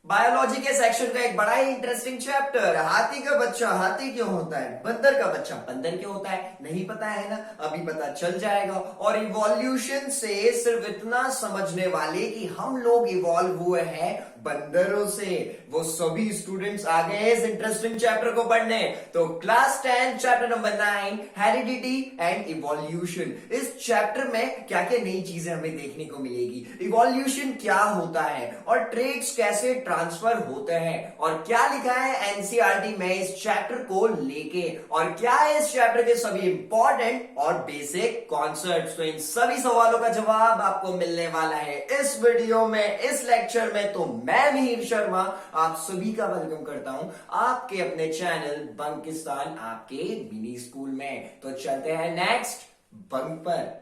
Biology के section का एक बड़ा ही इंटरेस्टिंग चैप्टर, हाथी का बच्चा हाथी क्यों होता है, बंदर का बच्चा बंदर क्यों होता है। नहीं पता है ना, अभी पता चल जाएगा। और इवोल्यूशन से सिर्फ इतना समझने वाले कि हम लोग इवॉल्व हुए हैं बंदरों से, वो सभी स्टूडेंट्स आ गए इस इंटरेस्टिंग चैप्टर को पढ़ने। तो class 10 chapter number 9 heredity and evolution. इस चैप्टर में क्या क्या नई चीजें हमें देखने को मिलेगी, इवोल्यूशन क्या होता है और ट्रेड्स कैसे ट्रांसफर होते हैं, और क्या लिखा है एनसीईआरटी में इस चैप्टर को लेके, और क्या है इस चैप्टर के सभी इंपॉर्टेंट और बेसिक कॉन्सेप्ट्स। तो इन सभी सवालों का जवाब आपको मिलने वाला है इस वीडियो में, इस लेक्चर में। तो मैं मिहिर शर्मा आप सभी का वेलकम करता हूं आपके अपने चैनल बंकिस्तान आपके मिनी स्कूल में। तो चलते हैं नेक्स्ट बंक पर।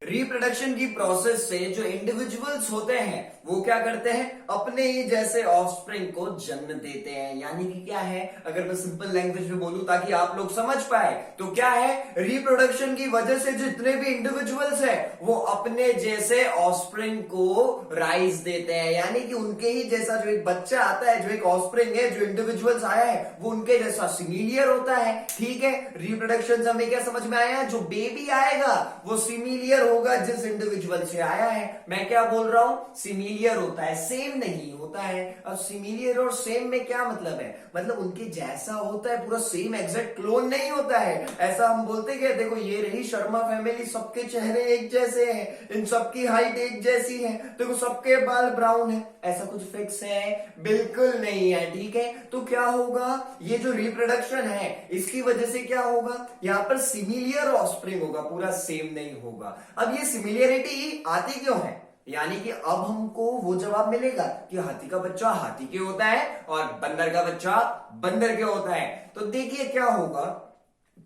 रिप्रोडक्शन की प्रोसेस से जो इंडिविजुअल्स होते हैं वो क्या करते हैं, अपने ही जैसे ऑफस्प्रिंग को जन्म देते हैं। यानी कि क्या है, अगर मैं सिंपल लैंग्वेज में बोलूं ताकि आप लोग समझ पाए, तो क्या है, रिप्रोडक्शन की वजह से जितने भी इंडिविजुअल्स हैं वो अपने जैसे ऑफस्प्रिंग को राइज देते हैं। यानी कि उनके ही जैसा जो एक बच्चा आता है, जो एक ऑफस्प्रिंग है, जो इंडिविजुअल्स आया है, वो उनके जैसा सिमिलियर होता है। ठीक है, रिप्रोडक्शन से हमें क्या समझ में आया, जो बेबी आएगा वो सिमिलियर होगा जिस इंडिविजुअल से आया है। मैं क्या बोल रहा हूं, सिमिलियर होता है, सेम नहीं होता है। अब सिमिलियर और सेम में क्या मतलब है, मतलब उनके जैसा होता है, पूरा सेम एग्जैक्ट क्लोन नहीं होता है। ऐसा हम बोलते क्या, देखो ये रही शर्मा फैमिली, सबके चेहरे एक जैसे हैं, इन सबकी हाइट एक जैसी है, देखो सबके बाल ब्राउन है। ऐसा कुछ फिक्स है? बिल्कुल नहीं है। ठीक है, तो क्या होगा, ये जो रिप्रोडक्शन है इसकी वजह से क्या होगा, यहां पर सिमिलियर ऑफस्प्रिंग होगा, पूरा सेम नहीं होगा। अब ये सिमिलियरिटी आती क्यों है, यानी कि अब हमको वो जवाब मिलेगा कि हाथी का बच्चा हाथी के होता है और बंदर का बच्चा बंदर के होता है। तो देखिए क्या होगा,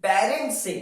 पेरेंट्स से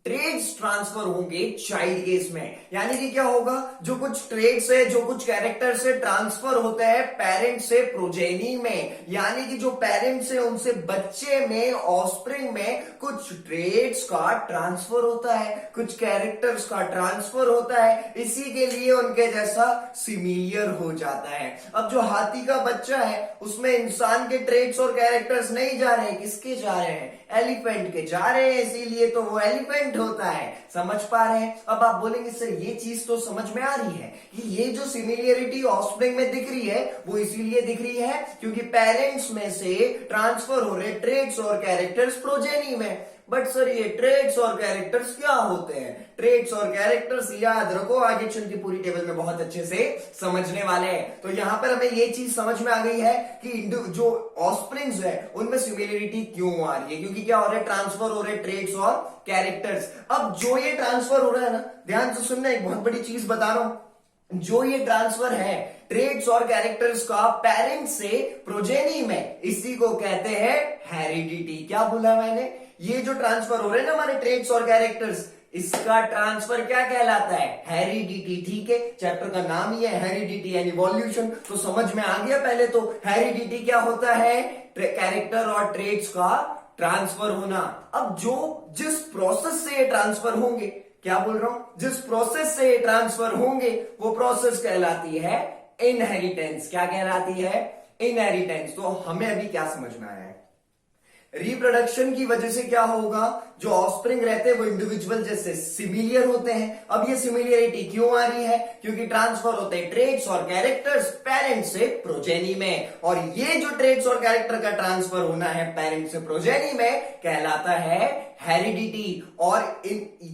ट्रेड्स ट्रांसफर होंगे चाइल्ड केस में। यानी कि क्या होगा, जो कुछ ट्रेड्स है, जो कुछ कैरेक्टर से ट्रांसफर होते हैं पेरेंट से प्रोजेनी में। यानी कि जो पेरेंट्स है उनसे बच्चे में, ऑफस्प्रिंग में कुछ ट्रेड्स का ट्रांसफर होता है, कुछ कैरेक्टर्स का ट्रांसफर होता है, इसी के लिए उनके जैसा सिमिलियर हो जाता है। अब जो हाथी का बच्चा है उसमें इंसान के ट्रेड्स और कैरेक्टर्स नहीं जा रहे, किसके जा रहे हैं, एलिफेंट के जा रहे हैं, इसीलिए तो वो एलिफेंट होता है। समझ पा रहे हैं? अब आप बोलेंगे सर ये चीज तो समझ में आ रही है कि ये जो सिमिलियरिटी ऑफस्प्रिंग में दिख रही है वो इसीलिए दिख रही है क्योंकि पेरेंट्स में से ट्रांसफर हो रहे ट्रेड्स और कैरेक्टर्स प्रोजेनी में। बट सर ये ट्रेड्स और कैरेक्टर्स क्या होते हैं, ट्रेड्स और कैरेक्टर्स याद रखो, आगे चल के पूरी टेबल में बहुत अच्छे से समझने वाले हैं। तो यहां पर हमें ये चीज समझ में आ गई है कि जो ऑफस्प्रिंग्स है उनमें सिमिलरिटी क्यों आ रही है, क्योंकि क्या हो रहा है, ट्रांसफर हो रहे ट्रेड्स और कैरेक्टर्स। अब जो ये ट्रांसफर हो रहा है ना, ध्यान से सुनना, एक बहुत बड़ी चीज बता रहा हूं, जो ये ट्रांसफर है ट्रेड्स और कैरेक्टर्स का पेरेंट से प्रोजेनी में, इसी को कहते हैं हेरिडिटी। क्या बोला मैंने, ये जो ट्रांसफर हो रहे हैं ना हमारे ट्रेड्स और कैरेक्टर्स, इसका ट्रांसफर क्या कहलाता है, हेरिडिटी। ठीक है, चैप्टर का नाम ही है हेरिडिटी एंड इवोल्यूशन। तो समझ में आ गया, पहले तो हेरिडिटी क्या होता है, कैरेक्टर और ट्रेड्स का ट्रांसफर होना। अब जो जिस प्रोसेस से ये ट्रांसफर होंगे, क्या बोल रहा हूं, जिस प्रोसेस से ये ट्रांसफर होंगे वो प्रोसेस कहलाती है इनहेरिटेंस। क्या कहलाती है, इनहेरिटेंस। तो हमें अभी क्या समझ में आया है, रिप्रोडक्शन की वजह से क्या होगा, जो ऑफस्प्रिंग रहते हैं वो इंडिविजुअल जैसे सिमिलियर होते हैं। अब ये सिमिलियरिटी क्यों आ रही है, क्योंकि ट्रांसफर होते हैं ट्रेड्स और कैरेक्टर्स पेरेंट से प्रोजेनी में, और ये जो ट्रेड्स और कैरेक्टर का ट्रांसफर होना है पेरेंट से प्रोजेनी में कहलाता है हेरिडिटी। और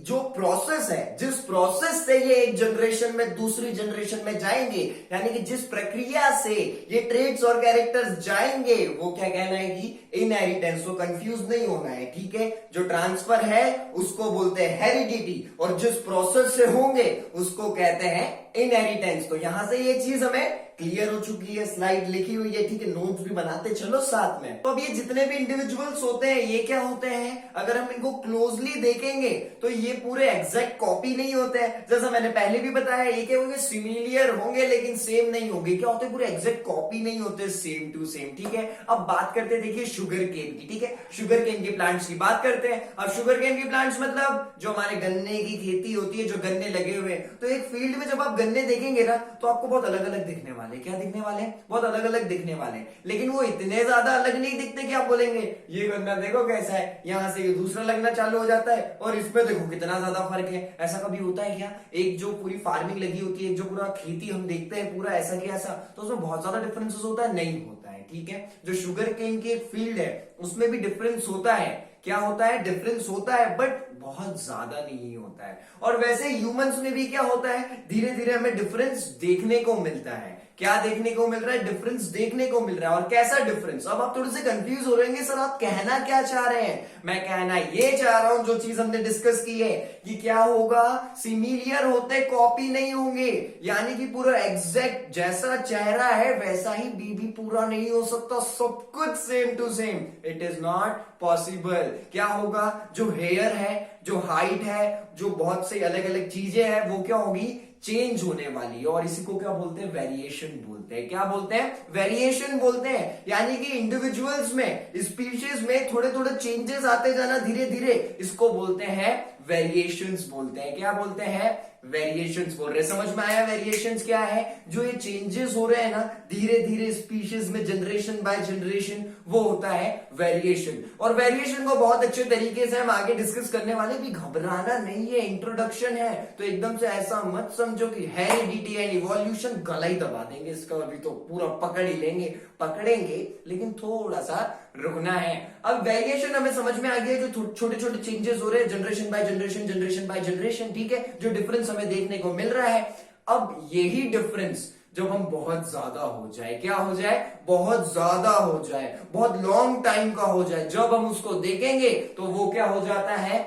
जो प्रोसेस है, जिस प्रोसेस से ये एक जनरेशन में दूसरी जनरेशन में जाएंगे, यानी कि जिस प्रक्रिया से ये ट्रेड्स और कैरेक्टर्स जाएंगे वो क्या कहलाएगी, इनहेरिटेंस। तो कंफ्यूज नहीं होना है। ठीक है, जो ट्रांसफर है उसको बोलते हैं हेरिडिटी, और जिस प्रोसेस से होंगे उसको कहते हैं इनहेरिटेंस। तो यहां से ये चीज हमें क्लियर हो चुकी है, स्लाइड लिखी हुई है, ठीक है, नोट्स भी बनाते चलो साथ में। तो अब ये जितने भी इंडिविजुअल्स होते हैं ये क्या होते हैं, अगर हम इनको क्लोजली देखेंगे तो ये पूरे एग्जैक्ट कॉपी नहीं होते हैं। जैसा मैंने पहले भी बताया, ये क्या होंगे, सिमिलियर होंगे लेकिन सेम नहीं होंगे। क्या होते हैं, पूरे एग्जैक्ट कॉपी नहीं होते, सेम टू सेम, ठीक है। अब बात करते हैं, देखिए शुगर केन की, ठीक है, शुगर केन के प्लांट्स की बात करते हैं। अब शुगर केन के प्लांट्स मतलब जो हमारे गन्ने की खेती होती है, जो गन्ने लगे हुए हैं, तो एक फील्ड में जब आप गन्ने देखेंगे ना तो आपको बहुत अलग अलग दिखने वाले। क्या दिखने वाले हैं, बहुत अलग अलग दिखने वाले, लेकिन वो इतने ज्यादा अलग नहीं दिखते कि आप बोलेंगे ये गन्ना देखो कैसा है, यहां से ये दूसरा लगना चालू हो जाता है और इसमें देखो कितना ज्यादा फर्क है। ऐसा कभी होता है क्या, एक जो पूरी फार्मिंग लगी होती है, जो पूरा खेती हम देखते हैं पूरा ऐसा कि ऐसा, तो उसमें बहुत ज्यादा डिफरेंसेस होता है, नहीं होता है, ठीक है। जो शुगर केन की एक फील्ड है उसमें भी डिफरेंस होता है, क्या होता है, डिफरेंस होता है, बट बहुत ज्यादा नहीं होता है। और वैसे ह्यूमंस में भी क्या होता है, धीरे धीरे हमें डिफरेंस देखने को मिलता है। क्या देखने को मिल रहा है, डिफरेंस देखने को मिल रहा है। और कैसा डिफरेंस, अब आप थोड़े से कंफ्यूज हो रहे हैं, सर आप कहना क्या चाह रहे हैं। मैं कहना ये चाह रहा हूं, जो चीज हमने डिस्कस की है कि क्या होगा, सिमिलियर होते कॉपी नहीं होंगे, यानी कि पूरा एग्जैक्ट जैसा चेहरा है वैसा ही बीबी पूरा नहीं हो सकता, सब कुछ same to same, it is not possible. क्या होगा, जो हेयर है, जो हाइट है, जो बहुत से अलग अलग चीजें हैं, वो क्या होगी, चेंज होने वाली है। और इसी को क्या बोलते हैं, वेरिएशन बोलते हैं। क्या बोलते हैं, वेरिएशन बोलते हैं। यानी कि इंडिविजुअल्स में, स्पीशीज में थोड़े थोड़े चेंजेस आते जाना धीरे धीरे, इसको बोलते हैं वेरिएशंस बोलते हैं। क्या बोलते हैं, वेरिएशंस बोल रहे हैं। समझ में आया वेरिएशंस क्या है, जो ये चेंजेस हो रहे हैं ना धीरे धीरे स्पीशीज में, जनरेशन बाय जनरेशन, वो होता है वेरिएशन। और वेरिएशन को बहुत अच्छे तरीके से हम आगे डिस्कस करने वाले, भी घबराना नहीं है, इंट्रोडक्शन है, तो एकदम से ऐसा मत समझो कि हेरिडिटी एंड इवोल्यूशन, गला ही दबा देंगे इसका, अभी तो पूरा पकड़ ही लेंगे, पकड़ेंगे, लेकिन थोड़ा सा रुकना है। अब वेरिएशन हमें समझ में आ गया, जो छोटे छोटे चेंजेस हो रहे हैं generation by generation, generation by generation, ठीक है, जो डिफरेंस हमें देखने को मिल रहा है। अब यही डिफरेंस जब हम बहुत ज्यादा हो जाए, क्या हो जाए, बहुत ज्यादा हो जाए, बहुत लॉन्ग टाइम का हो जाए, जब हम उसको देखेंगे तो वो क्या हो जाता है,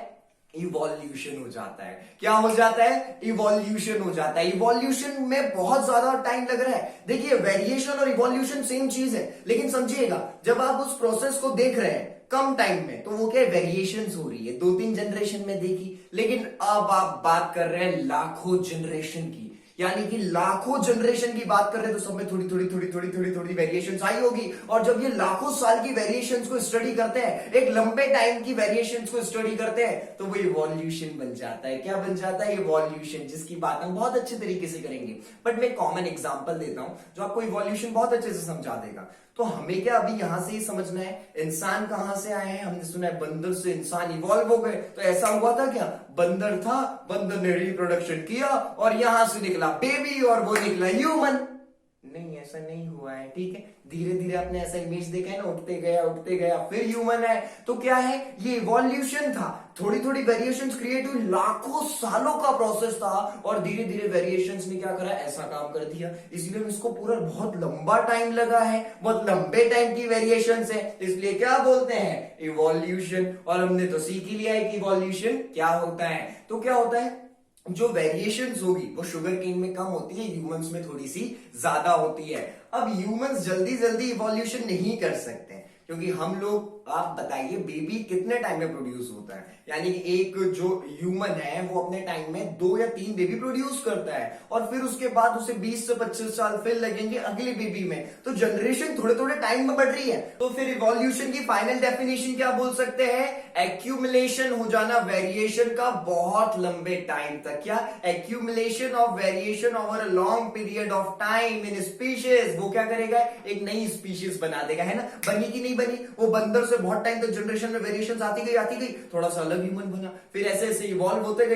इवोल्यूशन हो जाता है। क्या हो जाता है, इवोल्यूशन हो जाता है। इवोल्यूशन में बहुत ज्यादा टाइम लग रहा है। देखिए वेरिएशन और इवोल्यूशन सेम चीज है, लेकिन समझिएगा जब आप उस प्रोसेस को देख रहे हैं कम टाइम में, तो वो क्या वेरिएशंस हो रही है, 2-3 जनरेशन में देखी, लेकिन अब आप बात कर रहे हैं लाखों जनरेशन की, यानी कि लाखों जनरेशन की बात कर रहे हैं, तो सब में थोड़ी थोड़ी थोड़ी थोड़ी थोड़ी थोड़ी वेरिएशंस आई होगी। और जब ये लाखों साल की वेरिएशंस को स्टडी करते हैं, एक लंबे टाइम की वेरिएशंस को स्टडी करते हैं, तो वो इवोल्यूशन बन जाता है। क्या बन जाता है, इवोल्यूशन, जिसकी बात हम बहुत अच्छे तरीके से करेंगे। बट मैं कॉमन एग्जांपल देता हूं जो आपको इवोल्यूशन बहुत अच्छे से समझा देगा। तो हमें क्या अभी यहां से ही समझना है, इंसान कहां से आए हैं, हमने सुना है बंदर से इंसान इवॉल्व हो गए, तो ऐसा हुआ था क्या, बंदर था, बंदर ने रिप्रोडक्शन किया और यहां से निकला बेबी और वो निकला ह्यूमन। नहीं, ऐसा नहीं हुआ है, ठीक है। धीरे धीरे आपने ऐसा इमेज देखा है ना, उठते गया फिर ह्यूमन है। तो क्या है, ये इवोल्यूशन था, थोड़ी थोड़ी वेरिएशंस क्रिएट हुई, लाखों सालों का प्रोसेस था, और धीरे धीरे वेरिएशंस ने क्या करा, ऐसा काम कर दिया। इसलिए इसको पूरा बहुत लंबा टाइम लगा है, बहुत लंबे टाइम की वेरिएशंस है, इसलिए क्या बोलते हैं, इवोल्यूशन। और हमने तो सीख ही लिया है कि इवोल्यूशन क्या होता है। तो क्या होता है, जो वेरिएशंस होगी वो शुगर केन में कम होती है, ह्यूमंस में थोड़ी सी ज्यादा होती है। अब ह्यूमंस जल्दी जल्दी इवोल्यूशन नहीं कर सकते, क्योंकि हम लोग, आप बताइए बेबी कितने टाइम में प्रोड्यूस होता है, यानी कि एक जो ह्यूमन है वो अपने टाइम में 2 या 3 बेबी प्रोड्यूस करता है, और फिर उसके बाद उसे 20 से 25 साल फिर लगेंगे अगली बेबी में। तो जनरेशन थोड़े थोड़े टाइम में बढ़ रही है। तो फिर इवोल्यूशन की फाइनल डेफिनेशन क्या बोल सकते हैं, एक्यूमुलेशन हो जाना वेरिएशन का बहुत लंबे टाइम तक। क्या, accumulation of variation over a long period of time in species. वो क्या करेगा, एक नई स्पीशीज बना देगा, है ना। बनी कि नहीं बनी, वो बंदर से बहुत टाइम तक जनरेशन में वेरिएशंस आती गई, थोड़ा सा अलग ह्यूमन बना, फिर ऐसे ऐसे इवॉल्व होते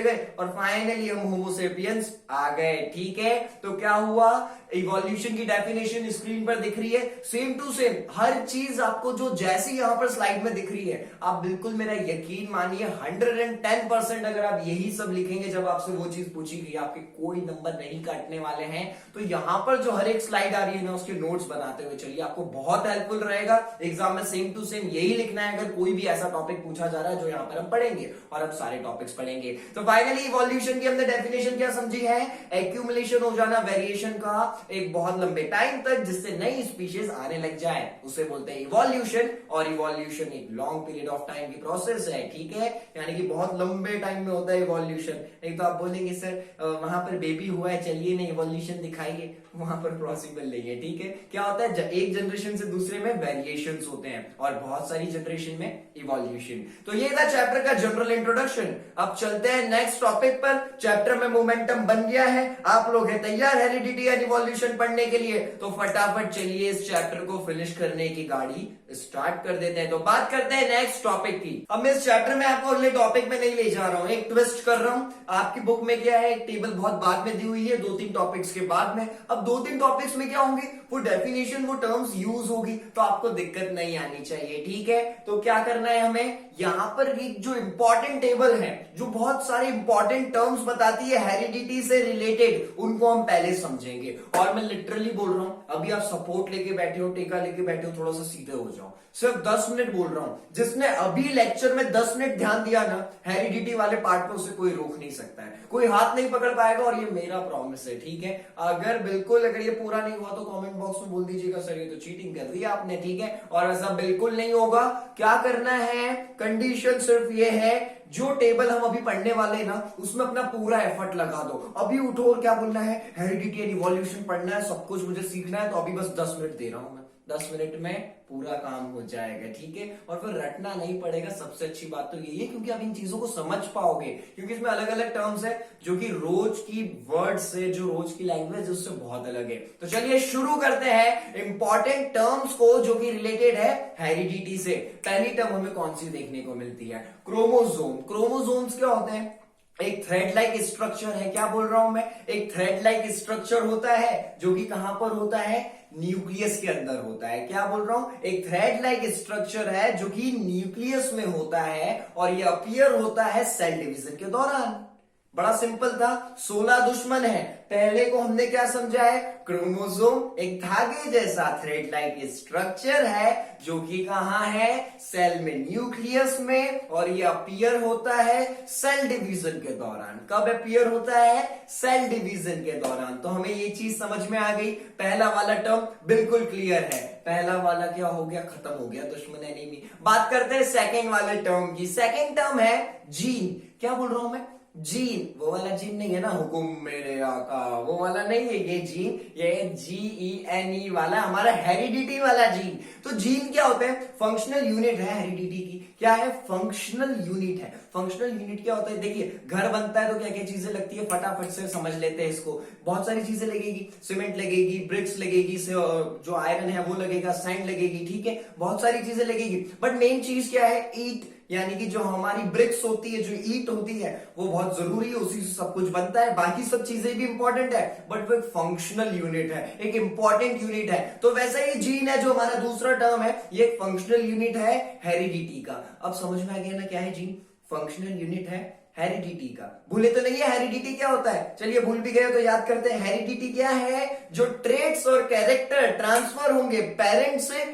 गए, और फाइनली हम होमो सेपियंस आ गए, ठीक है। तो क्या हुआ, इवोल्यूशन की डेफिनेशन स्क्रीन पर दिख रही है, सेम टू सेम हर चीज आपको जो जैसी यहां पर स्लाइड में दिख रही है, आप बिल्कुल मेरा यकीन मानिए 110% अगर आप यही सब लिखेंगे जब आपसे वो चीज पूछी गई, आपके कोई नंबर नहीं काटने वाले हैं। तो यहां पर जो हर एक स्लाइड आ रही है ना, उसके नोट्स बनाते हुए चलिए, आपको बहुत हेल्पफुल रहेगा। एग्जाम में सेम टू सेम यही लिखना है अगर कोई भी ऐसा टॉपिक पूछा जा रहा है जो यहाँ पर हम पढ़ेंगे, और अब सारे टॉपिक्स पढ़ेंगे। तो फाइनली इवोल्यूशन की हमने डेफिनेशन क्या समझी है, एक्यूमुलेशन हो जाना वेरिएशन का एक बहुत लंबे टाइम तक जिससे नई स्पीशीज आने लग जाए, उसे बोलते हैं इवोल्यूशन। और इवोल्यूशन एक लॉन्ग पीरियड ऑफ टाइम की प्रोसेस है, ठीक है, यानी कि बहुत लंबे टाइम में होता है इवोल्यूशन। एक तो आप बोलेंगे सर वहां पर बेबी हुआ है, चलिए ना इवोल्यूशन दिखाइए, वहां पर पॉसिबल नहीं है, ठीक है। क्या होता है, एक जनरेशन से दूसरे में वेरिएशंस होते हैं और बहुत सारी जनरेशन में इवोल्यूशन। तो ये था चैप्टर का जनरल इंट्रोडक्शन। अब चलते हैं नेक्स्ट टॉपिक पर। चैप्टर में मोमेंटम बन गया है, आप लोग हैं तैयार हेरिडिटी एंड इवोल्यूशन पढ़ने के लिए? तो फटाफट चलिए इस चैप्टर को फिनिश करने की गाड़ी स्टार्ट कर देते हैं। तो बात करते हैं नेक्स्ट टॉपिक की। अब मैं इस चैप्टर में आपको अगले टॉपिक में नहीं ले जा रहा हूं, एक ट्विस्ट कर रहा हूं। आपकी बुक में क्या है, एक टेबल बहुत बाद में दी हुई है, 2-3 टॉपिक्स के बाद में। अब 2-3 टॉपिक्स में क्या होंगे, वो डेफिनेशन, वो टर्म्स यूज होगी, तो आपको दिक्कत नहीं आनी चाहिए, ठीक है। तो क्या करना है हमें, यहां पर एक जो इंपॉर्टेंट टेबल है जो बहुत सारे इंपॉर्टेंट टर्म्स बताती है हेरिडिटी से रिलेटेड, उनको हम पहले समझेंगे। और मैं लिटरली बोल रहा हूं, अभी आप सपोर्ट लेके बैठे हो, टेका लेके बैठे हो, थोड़ा सा सीधे हो जाओ। सिर्फ 10 मिनट बोल रहा हूं, जिसने अभी लेक्चर में 10 मिनट ध्यान दिया ना हेरिडिटी वाले पार्ट पे, उसे कोई रोक नहीं सकता है, कोई हाथ नहीं पकड़ पाएगा, और ये मेरा प्रॉमिस है, ठीक है। अगर ये पूरा नहीं हुआ तो कमेंट बॉक्स में बोल दीजिएगा सर ये तो चीटिंग कर दी आपने, ठीक है। और ऐसा बिल्कुल नहीं होगा। क्या करना है, कंडीशन सिर्फ ये है, जो टेबल हम अभी पढ़ने वाले हैं ना, उसमें अपना पूरा एफर्ट लगा दो। अभी उठो और क्या बोलना है, हेरिडिटी एंड इवोल्यूशन पढ़ना है, सब कुछ मुझे सीखना है, तो अभी बस 10 मिनट दे रहा हूं मैं, 10 मिनट में पूरा काम हो जाएगा, ठीक है। और फिर रटना नहीं पड़ेगा, सबसे अच्छी बात तो यही है, क्योंकि आप इन चीजों को समझ पाओगे, क्योंकि इसमें अलग अलग टर्म्स है जो कि रोज की वर्ड से, जो रोज की लैंग्वेज है उससे बहुत अलग है। तो चलिए शुरू करते हैं इंपॉर्टेंट टर्म्स को जो कि रिलेटेड है हेरिडिटी से। पहली टर्म हमें कौन सी देखने को मिलती है, क्रोमोसोम। क्रोमोसोम्स क्या होते हैं, एक थ्रेड लाइक स्ट्रक्चर है, क्या बोल रहा हूं मैं, एक थ्रेड लाइक स्ट्रक्चर होता है जो कि कहां पर होता है, न्यूक्लियस के अंदर होता है। क्या बोल रहा हूं, एक थ्रेड लाइक स्ट्रक्चर है जो कि न्यूक्लियस में होता है, और ये अपीयर होता है सेल डिवीजन के दौरान। बड़ा सिंपल था, 16 दुश्मन है। पहले को हमने क्या समझा है, क्रोमोसोम एक धागे जैसा थ्रेड लाइक स्ट्रक्चर है जो कि कहां है, सेल में, न्यूक्लियस में, और ये अपीयर होता है सेल डिवीजन के दौरान। कब अपीयर होता है, सेल डिवीजन के दौरान। तो हमें ये चीज समझ में आ गई, पहला वाला टर्म बिल्कुल क्लियर है। पहला वाला क्या हो गया, खत्म हो गया, दुश्मन एनिमी। बात करते हैं सेकेंड वाले टर्म की। सेकेंड टर्म है जीन। क्या बोल रहा हूं मैं, जीन, वो वाला जीन नहीं है ना, हुकुम मेरे आका, वो वाला नहीं है ये जीन, ये GENE वाला, हमारा हेरिडिटी वाला जीन। तो जीन क्या होता है, फंक्शनल यूनिट है हेरिडिटी की। क्या है, फंक्शनल यूनिट है। फंक्शनल यूनिट क्या होता है, देखिए घर बनता है तो क्या क्या चीजें लगती है, फटाफट से समझ लेते हैं इसको। बहुत सारी चीजें लगेगी, सीमेंट लगेगी, ब्रिक्स लगेगी, जो आयरन है वो लगेगा, सैंड लगेगी, ठीक है, बहुत सारी चीजें लगेगी। बट मेन चीज क्या है, ईट, यानी कि जो हमारी ब्रिक्स होती है, जो ईट होती है, वो बहुत जरूरी है, उसी से सब कुछ बनता है। बाकी सब चीजें भी इंपॉर्टेंट है, बट वो एक फंक्शनल यूनिट है, एक इंपॉर्टेंट यूनिट है। तो वैसा ही जीन है जो हमारा दूसरा टर्म है, ये एक फंक्शनल यूनिट है हेरिडिटी का। अब समझ में आ गया ना क्या है जीन, फंक्शनल यूनिट है हेरिडिटी का। भूले तो नहीं है हेरिडिटी क्या होता है, चलिए भूल भी गए तो याद करते हैं। हेरिडिटी क्या है, जो ट्रेट्स और कैरेक्टर ट्रांसफर होंगे पेरेंट से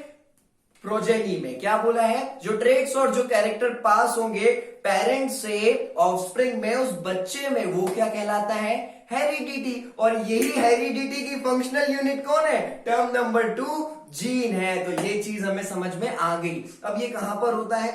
प्रोजेनी में। क्या बोला है, जो ट्रेट्स और जो कैरेक्टर पास होंगे पेरेंट से ऑफस्प्रिंग में, उस बच्चे में, वो क्या कहलाता है, हेरिडिटी। और यही हेरिडिटी की फंक्शनल यूनिट कौन है, टर्म नंबर 2 जीन है। तो ये चीज हमें समझ में आ गई। अब ये कहां पर होता है,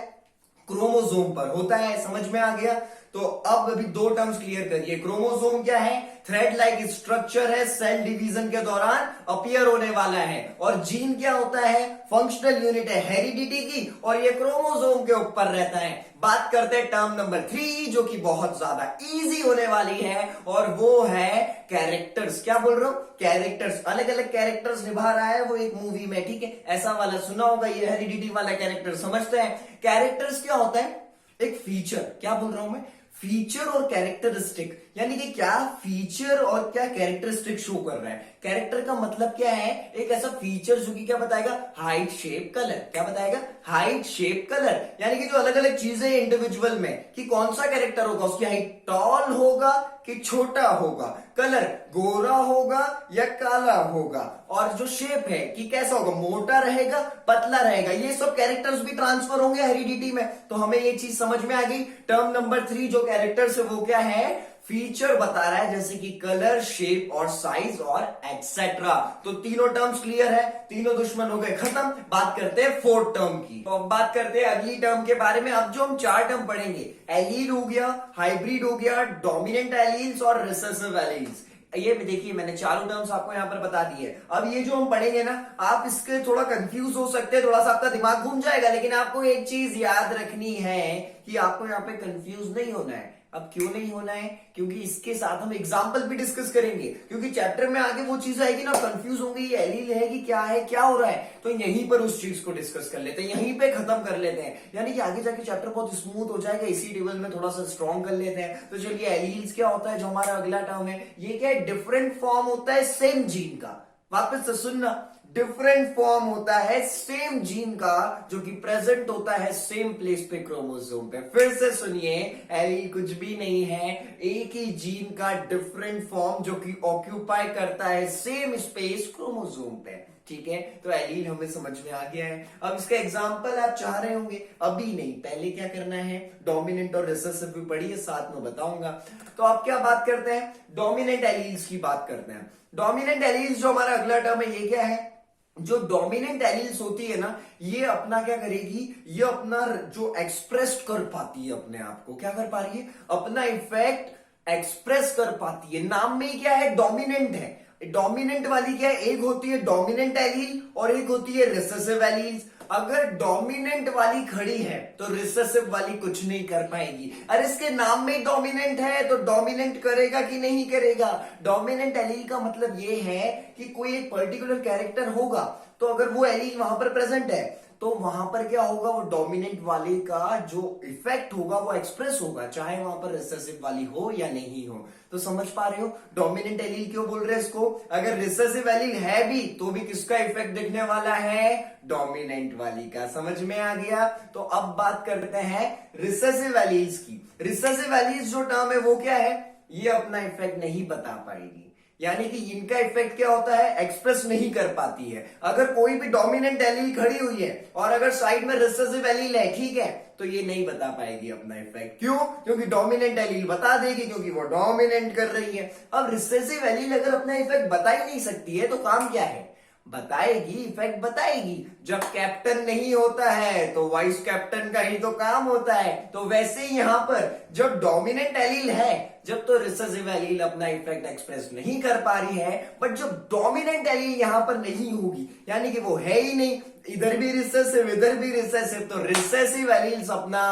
क्रोमोसोम पर होता है, समझ में आ गया। तो अब अभी 2 टर्म्स क्लियर करिए। क्रोमोसोम क्या है, थ्रेड लाइक स्ट्रक्चर है, सेल डिवीजन के दौरान अपीयर होने वाला है। और जीन क्या होता है, फंक्शनल यूनिट है हेरिडिटी की, और ये क्रोमोसोम के ऊपर रहता है। बात करते हैं टर्म नंबर 3 जो कि बहुत ज्यादा इजी होने वाली है, और वो है कैरेक्टर्स। क्या बोल रहा हूं, कैरेक्टर्स, अलग अलग कैरेक्टर्स निभा रहा है वो एक मूवी में, ठीक है, ऐसा वाला सुना होगा, ये हेरिडिटी वाला कैरेक्टर समझते हैं। कैरेक्टर्स क्या होता है, एक फीचर। क्या बोल रहा हूं मैं, फीचर और कैरेक्टरिस्टिक, यानी कि क्या फीचर और क्या कैरेक्टरिस्टिक शो कर रहा है। कैरेक्टर का मतलब क्या है, एक ऐसा फीचर जो कि क्या बताएगा, हाइट शेप कलर। क्या बताएगा, हाइट शेप कलर, यानी कि जो अलग अलग चीजें इंडिविजुअल में, कि कौन सा कैरेक्टर होगा, उसकी हाइट टॉल होगा कि छोटा होगा, कलर गोरा होगा या काला होगा, और जो शेप है कि कैसा होगा, मोटा रहेगा पतला रहेगा, ये सब कैरेक्टर्स भी ट्रांसफर होंगे हेरिडिटी में। तो हमें ये चीज समझ में आ गई। टर्म नंबर 3 जो कैरेक्टर्स है वो क्या है, फीचर बता रहा है, जैसे कि कलर, शेप और साइज और एक्सेट्रा। तो तीनों टर्म्स क्लियर है, तीनों दुश्मन हो गए खत्म। बात करते हैं फोर्थ टर्म की। तो अब बात करते हैं अगली टर्म के बारे में। अब जो हम 4 टर्म पढ़ेंगे, एलील हो गया, हाइब्रिड हो गया, डोमिनेंट एलील्स और रिसेसिव एलील्स। ये देखिए मैंने चारों टर्म्स आपको यहां पर बता दिए। अब ये जो हम पढ़ेंगे ना, आप इसके थोड़ा कंफ्यूज हो सकते हैं, थोड़ा सा आपका दिमाग घूम जाएगा, लेकिन आपको एक चीज याद रखनी है कि आपको यहाँ पे कंफ्यूज नहीं होना है। अब क्यों नहीं होना है, क्योंकि इसके साथ हम एग्जाम्पल भी डिस्कस करेंगे, क्योंकि चैप्टर में आगे वो चीज आएगी ना, कंफ्यूज होंगे ये एलील है कि क्या है, क्या हो रहा है, तो यहीं पर उस चीज को डिस्कस कर लेते हैं, यहीं पे खत्म कर लेते हैं, यानी कि आगे जाके चैप्टर बहुत स्मूथ हो जाएगा। इसी टेबल में थोड़ा सा स्ट्रॉन्ग कर लेते हैं। तो चलिए, एलील्स क्या होता है, जो हमारा अगला टर्म है, ये क्या है, डिफरेंट फॉर्म होता है सेम जीन का। वापस से सुनना, डिफरेंट फॉर्म होता है सेम जीन का, जो कि प्रेजेंट होता है सेम प्लेस पे क्रोमोसोम पे। फिर से सुनिए, एलील कुछ भी नहीं है, एक ही जीन का डिफरेंट फॉर्म जो कि ऑक्यूपाई करता है सेम स्पेस क्रोमोसोम पे। ठीक है, तो एलील हमें समझ में आ गया है। अब इसका एग्जांपल आप चाह रहे होंगे, अभी नहीं, पहले क्या करना है, डोमिनेंट और रिसेसिव भी पढ़िए, साथ में बताऊंगा। तो आप क्या बात करते हैं, डोमिनेंट एलील्स की बात करते हैं। डोमिनेंट एलील्स जो हमारा अगला टर्म है, ये क्या है, जो डोमिनेंट एलील्स होती है ना, ये अपना क्या करेगी, ये अपना जो एक्सप्रेस कर पाती है अपने आप को, क्या कर पा रही है, अपना इफेक्ट एक्सप्रेस कर पाती है। नाम में ही क्या है, डोमिनेंट है। डोमिनेंट वाली क्या है, एक होती है डोमिनेंट एलील और एक होती है रिसेसिव एलील्स। अगर डोमिनेंट वाली खड़ी है तो रिसेसिव वाली कुछ नहीं कर पाएगी। अरे इसके नाम में डोमिनेंट है तो डोमिनेंट करेगा कि नहीं करेगा। डोमिनेंट एलील का मतलब ये है कि कोई एक पर्टिकुलर कैरेक्टर होगा, तो अगर वो एलील वहां पर प्रेजेंट है तो वहां पर क्या होगा, वो डोमिनेंट वाले का जो इफेक्ट होगा वो एक्सप्रेस होगा, चाहे वहां पर रिसेसिव वाली हो या नहीं हो। तो समझ पा रहे हो, डोमिनेंट एलील क्यों बोल रहे हैं इसको। अगर रिसेसिव एलील है भी तो भी किसका इफेक्ट दिखने वाला है, डोमिनेंट वाली का। समझ में आ गया। तो अब बात करते हैं रिसेसिव एलील्स की। रिसेसिव एलील्स जो टर्म है वो क्या है, ये अपना इफेक्ट नहीं बता पाएगी, यानी कि इनका इफेक्ट क्या होता है, एक्सप्रेस नहीं कर पाती है। अगर कोई भी डोमिनेंट एलील खड़ी हुई है और अगर साइड में रिसेसिव एलील है, ठीक है, तो ये नहीं बता पाएगी अपना इफेक्ट। क्यों, क्योंकि डोमिनेंट एलील बता देगी, क्योंकि वो डोमिनेंट कर रही है। अब रिसेसिव एलील अगर अपना इफेक्ट बता ही नहीं सकती है तो काम क्या है, बताएगी, इफेक्ट बताएगी। जब कैप्टन नहीं होता है तो वाइस कैप्टन का ही तो काम होता है। तो वैसे ही यहां पर जब डोमिनेंट एलील है, जब तो रिसेसिव एलील अपना इफेक्ट एक्सप्रेस नहीं कर पा रही है, बट जब डोमिनेंट एलील यहां पर नहीं होगी, यानी कि वो है ही नहीं, इधर भी रिसेसिव इधर भी रिसेसिव, तो रिसेसिव एलील्स अपना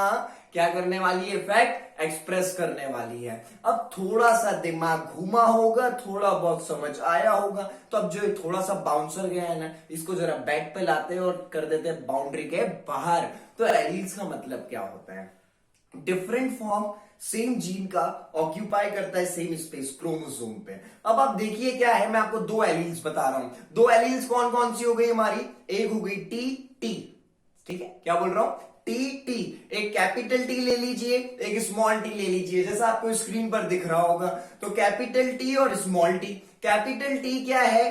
क्या करने वाली है, इफेक्ट एक्सप्रेस करने वाली है। अब थोड़ा सा दिमाग घूमा होगा, थोड़ा बहुत समझ आया होगा, तो अब जो थोड़ा सा बाउंसर गया है ना, इसको जरा बैट पे लाते हैं और कर देते हैं बाउंड्री के बाहर। तो एलील्स का मतलब क्या होता है, डिफरेंट फॉर्म सेम जीन का ऑक्यूपाई करता है सेम स्पेस क्रोमोसोम पे। अब आप देखिए क्या है, मैं आपको 2 एलील्स बता रहा हूं। 2 एलील्स कौन कौन सी हो गई हमारी, एक हो गई टी टी, ठीक है, क्या बोल रहा हूं, टी टी। एक कैपिटल टी ले लीजिए, एक स्मॉल टी ले लीजिए, जैसा आपको स्क्रीन पर दिख रहा होगा। तो कैपिटल टी और स्मॉल टी। कैपिटल टी क्या है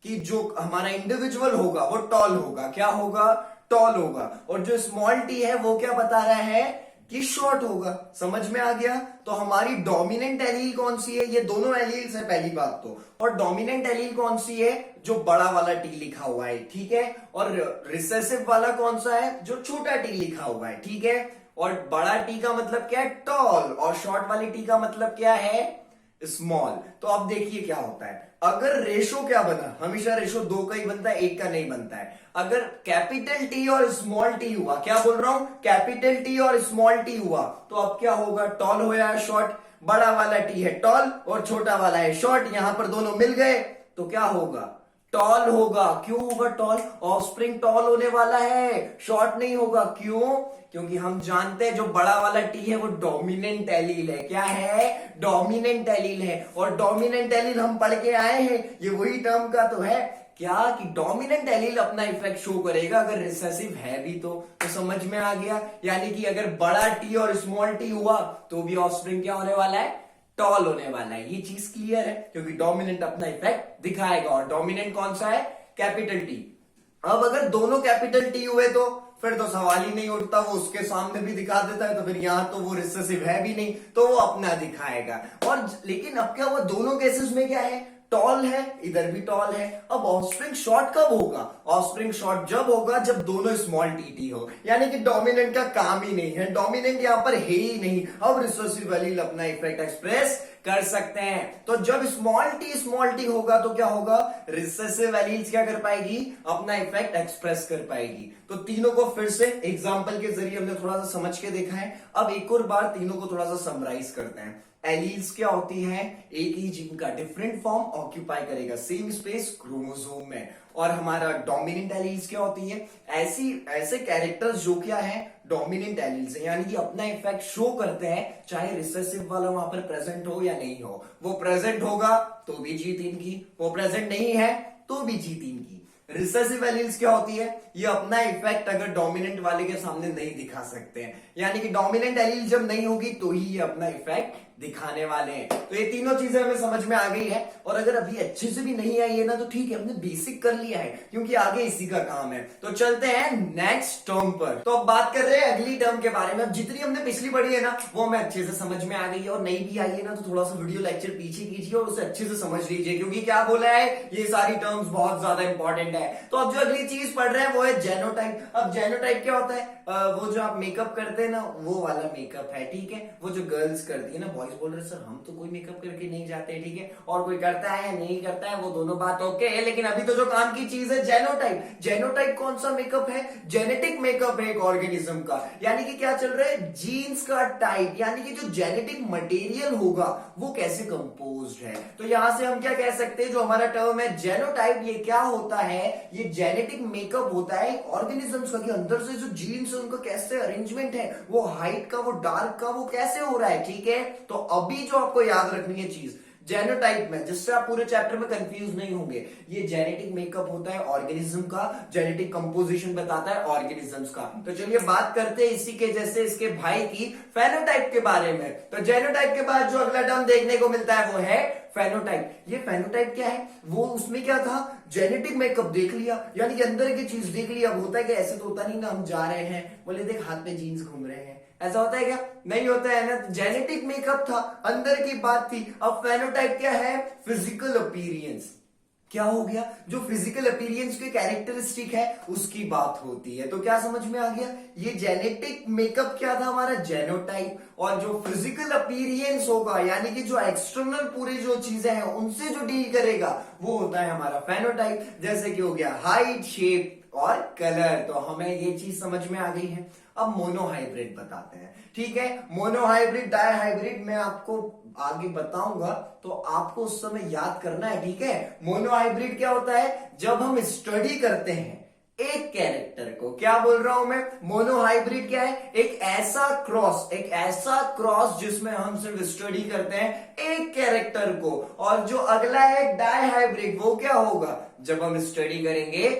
कि जो हमारा इंडिविजुअल होगा वो टॉल होगा, क्या होगा, टॉल होगा। और जो स्मॉल टी है वो क्या बता रहा है कि शॉर्ट होगा। समझ में आ गया। तो हमारी डोमिनेंट एलील कौन सी है, ये दोनों एलील्स है पहली बात तो। और डोमिनेंट एलील कौन सी है, जो बड़ा वाला टी लिखा हुआ है, ठीक है। और रिसेसिव वाला कौन सा है, जो छोटा टी लिखा हुआ है, ठीक है। और बड़ा टी का मतलब क्या है, टॉल, और शॉर्ट वाली टी का मतलब क्या है, स्मॉल। तो अब देखिए क्या होता है, अगर रेशो क्या बना, हमेशा रेशो 2 का ही बनता है, 1 का नहीं बनता है। अगर कैपिटल टी और स्मॉल टी हुआ, क्या बोल रहा हूं, कैपिटल टी और स्मॉल टी हुआ, तो अब क्या होगा, टॉल हो या शॉर्ट। बड़ा वाला टी है टॉल और छोटा वाला है शॉर्ट, यहां पर दोनों मिल गए तो क्या होगा, टॉल होगा। क्यों होगा टॉल, ऑफस्प्रिंग टॉल होने वाला है, शॉर्ट नहीं होगा। क्यों, क्योंकि हम जानते हैं जो बड़ा वाला टी है वो डोमिनेंट एलील है। क्या है, डोमिनेंट एलील है। और डोमिनेंट एलील हम पढ़ के आए हैं, ये वही टर्म का तो है क्या, कि डोमिनेंट एलील अपना इफेक्ट शो करेगा अगर रिसेसिव है भी तो समझ में आ गया। यानी कि अगर बड़ा टी और स्मॉल टी हुआ तो भी ऑफस्प्रिंग क्या होने वाला है, टॉल होने वाला है। ये चीज क्लियर है, क्योंकि डोमिनेंट अपना इफेक्ट दिखाएगा, और डोमिनेंट कौन सा है, कैपिटल टी। अब अगर दोनों कैपिटल टी हुए तो फिर तो सवाल ही नहीं उठता, वो उसके सामने भी दिखा देता है, तो फिर यहां तो वो रिसेसिव है भी नहीं, तो वो अपना दिखाएगा। और लेकिन अब क्या हुआ, दोनों केसेस में क्या है, टॉल है, इधर भी टॉल है। अब ऑफस्प्रिंग शॉर्ट कब होगा, ऑफस्प्रिंग शॉर्ट जब होगा जब दोनों स्मॉल टी हो, यानी कि डोमिनेंट का काम ही नहीं है, डोमिनेंट यहां पर है ही नहीं। अब रिसेसिव एलील अपना इफेक्ट एक्सप्रेस कर सकते हैं। तो जब स्मॉल टी होगा तो क्या होगा, रिसेसिव एलील्स क्या कर पाएगी, अपना इफेक्ट एक्सप्रेस कर पाएगी। तो तीनों को फिर से एग्जांपल के जरिए हमने थोड़ा सा समझ के देखा है। अब एक और बार तीनों को थोड़ा सा समराइज करते हैं। एलील्स क्या होती है, एक ही जीन का डिफरेंट फॉर्म ऑक्यूपाई करेगा सेम स्पेस क्रोमोसोम में। और हमारा डोमिनेंट एलील्स क्या होती है, ऐसे कैरेक्टर्स जो क्या है डोमिनेंट एलील्स है, यानी कि अपना इफेक्ट शो करते हैं, चाहे रिसेसिव वाला वहां पर प्रेजेंट हो या नहीं हो। वो प्रेजेंट होगा तो भी जीत इनकी, वो प्रेजेंट नहीं है तो भी जीत इनकी। रिसेसिव एलील्स क्या होती है, ये अपना इफेक्ट अगर डोमिनेंट वाले के सामने नहीं दिखा सकते हैं, यानी कि डोमिनेंट एलील जब नहीं होगी तो ही ये अपना इफेक्ट दिखाने वाले हैं। तो ये तीनों चीजें हमें समझ में आ गई है। और अगर अभी अच्छे से भी नहीं आई है ना तो ठीक है, हमने बेसिक कर लिया है, क्योंकि आगे इसी का काम है। तो चलते हैं नेक्स्ट टर्म पर। तो अब बात कर रहे हैं अगली टर्म के बारे में। अब जितनी हमने पिछली पढ़ी है ना वो हमें अच्छे से समझ में आ गई है, और नई भी आई है ना तो थोड़ा सा वीडियो लेक्चर पीछे कीजिए और उसे अच्छे से समझ लीजिए, क्योंकि क्या बोला है, ये सारी टर्म्स बहुत ज्यादा इंपॉर्टेंट है। तो अब जो अगली चीज पढ़ रहे हैं वो है जेनोटाइप। अब जेनोटाइप क्या होता है, वो जो आप मेकअप करते हैं ना वो वाला मेकअप है, ठीक है। वो जो गर्ल्स करती है ना, बॉयज बोल रहे सर हम तो कोई मेकअप करके नहीं जाते, ठीक है, और कोई करता है नहीं करता है वो दोनों बात ओके है, लेकिन अभी तो जो काम की चीज है जेनोटाइप। जेनोटाइप कौन सा मेकअप है, जेनेटिक मेकअप है एक ऑर्गेनिज्म का, यानी कि क्या चल रहा है, जीन्स का टाइप, यानी कि जो जेनेटिक मटेरियल होगा वो कैसे कंपोज्ड है। तो यहां से हम क्या कह सकते हैं, जो हमारा टर्म है जेनोटाइप, ये क्या होता है, ये जेनेटिक मेकअप होता है ऑर्गेनिजम्स का, कि अंदर से जो जीन्स है उनका कैसे अरेंजमेंट है, वो हाइट का, वो डार्क का, वो कैसे हो रहा है, ठीक है। तो अभी जो आपको याद रखनी है चीज जेनोटाइप में, जिससे आप पूरे चैप्टर में कंफ्यूज नहीं होंगे, ये जेनेटिक मेकअप होता है ऑर्गेनिज्म का, जेनेटिक कंपोजिशन बताता है ऑर्गेनिजम्स का। तो चलिए बात करते हैं इसी के जैसे इसके भाई की फेनोटाइप के बारे में। तो जेनोटाइप के बाद जो अगला टर्म देखने को मिलता है वो है फेनोटाइप। ये फेनोटाइप क्या है, वो उसमें क्या था, जेनेटिक मेकअप देख लिया, यानी कि अंदर की चीज देख लिया। अब होता है कि ऐसे तो होता नहीं ना, हम जा रहे हैं बोले देख हाथ में जीन्स घूम रहे हैं, ऐसा होता है क्या, नहीं होता है ना। जेनेटिक मेकअप था, अंदर की बात थी। अब फेनोटाइप क्या है, फिजिकल अपीयरेंस। क्या हो गया, जो फिजिकल अपीयरेंस के कैरेक्टरिस्टिक है उसकी बात होती है। तो क्या समझ में आ गया, ये जेनेटिक मेकअप क्या था हमारा, जेनोटाइप, और जो फिजिकल अपीयरेंस होगा यानी कि जो एक्सटर्नल पूरी जो चीजें हैं उनसे जो डील करेगा वो होता है हमारा फेनोटाइप। जैसे कि हो गया हाइट, शेप और कलर। तो हमें ये चीज समझ में आ गई है। अब मोनोहाइब्रिड बताते हैं, ठीक है। मोनोहाइब्रिड, डायहाइब्रिड मैं आपको आगे बताऊंगा, तो आपको उस समय याद करना है, ठीक है। मोनोहाइब्रिड क्या होता है, जब हम स्टडी करते हैं एक कैरेक्टर को, क्या बोल रहा हूं मैं, मोनोहाइब्रिड क्या है, एक ऐसा क्रॉस जिसमें हम सिर्फ स्टडी करते हैं एक कैरेक्टर को। और जो अगला है डायहाइब्रिड, वो क्या होगा, जब हम स्टडी करेंगे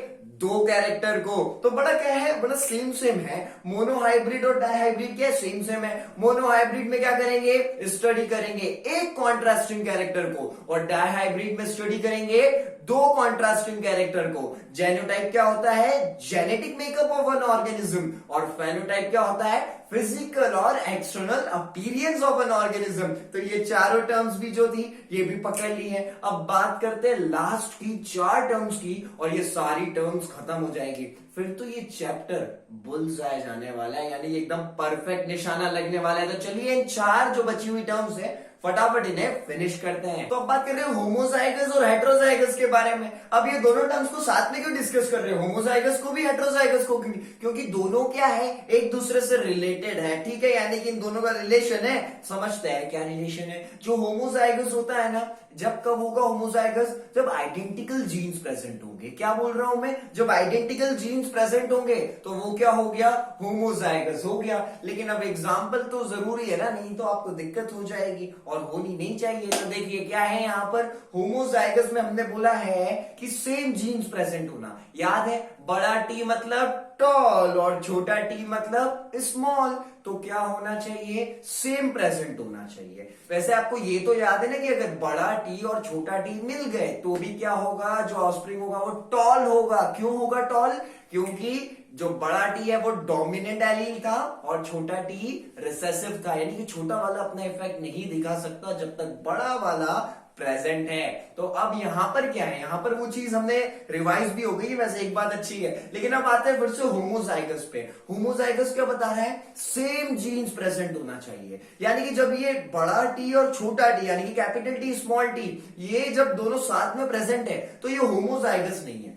दो कैरेक्टर को। तो बड़ा क्या है, बड़ा सेम है। मोनोहाइब्रिड और डायहाइब्रिड क्या सेम है। मोनोहाइब्रिड में क्या करेंगे, स्टडी करेंगे एक कॉन्ट्रास्टिंग कैरेक्टर को, और डायहाइब्रिड में स्टडी करेंगे दो कॉन्ट्रास्टिंग कैरेक्टर को। जेनोटाइप क्या होता है, genetic makeup of an organism, और फेनोटाइप क्या होता है, फिजिकल और external appearance of an organism. तो ये चारों टर्म्स भी जो थी ये भी पकड़ ली है। अब बात करते हैं लास्ट की 4 टर्म्स की, और ये सारी टर्म्स खत्म हो जाएगी, फिर तो ये चैप्टर बुलजाए जाने वाला है, यानी एकदम परफेक्ट निशाना लगने वाला है। तो चलिए इन 4 जो बची हुई टर्म्स है फटाफट इन्हें फिनिश करते हैं। तो अब बात कर रहे हैं होमोजाइगस और हेट्रोजाइगस के बारे में। अब ये दोनों टर्म्स को साथ में क्यों डिस्कस कर रहे हैं, होमोजाइगस को भी हेट्रोजाइगस को भी, क्योंकि दोनों क्या है, एक दूसरे से रिलेटेड है, ठीक है, यानी कि इन दोनों का रिलेशन है। समझते हैं क्या रिलेशन है। जो होमोजाइगस होता है ना, जब कब होगा होमोजाइगस, जब आइडेंटिकल जीन्स प्रेजेंट होंगे। क्या बोल रहा हूं मैं, जब आइडेंटिकल जीन्स प्रेजेंट होंगे तो वो क्या हो गया, होमोजाइगस हो गया। लेकिन अब एग्जाम्पल तो जरूरी है ना, नहीं तो आपको दिक्कत हो जाएगी और होनी नहीं चाहिए। तो देखिए क्या है यहां पर, होमोजाइगस में हमने बोला है कि सेम जीन्स प्रेजेंट होना। याद है, बड़ा टी मतलब टॉल और छोटा टी मतलब स्मॉल। तो क्या होना चाहिए, सेम प्रेजेंट होना चाहिए। वैसे आपको ये तो याद है ना कि अगर बड़ा टी और छोटा टी मिल गए तो भी क्या होगा, जो ऑफस्प्रिंग होगा वो टॉल होगा। क्यों होगा टॉल, क्योंकि जो बड़ा टी है वो डोमिनेंट एलील था और छोटा टी रिसेसिव था, यानी कि छोटा वाला अपना इफेक्ट नहीं दिखा सकता जब तक बड़ा वाला प्रेजेंट है। तो अब यहां पर क्या है, यहां पर वो चीज हमने रिवाइज भी हो गई है, वैसे एक बात अच्छी है। लेकिन अब आते हैं फिर से होमोजाइगस पे। होमोजाइगस क्या बता रहा है, सेम जीन्स प्रेजेंट होना चाहिए। यानी कि जब ये बड़ा टी और छोटा टी यानी कि कैपिटल टी स्मॉल टी ये जब दोनों साथ में प्रेजेंट है तो ये होमोजाइगस नहीं है,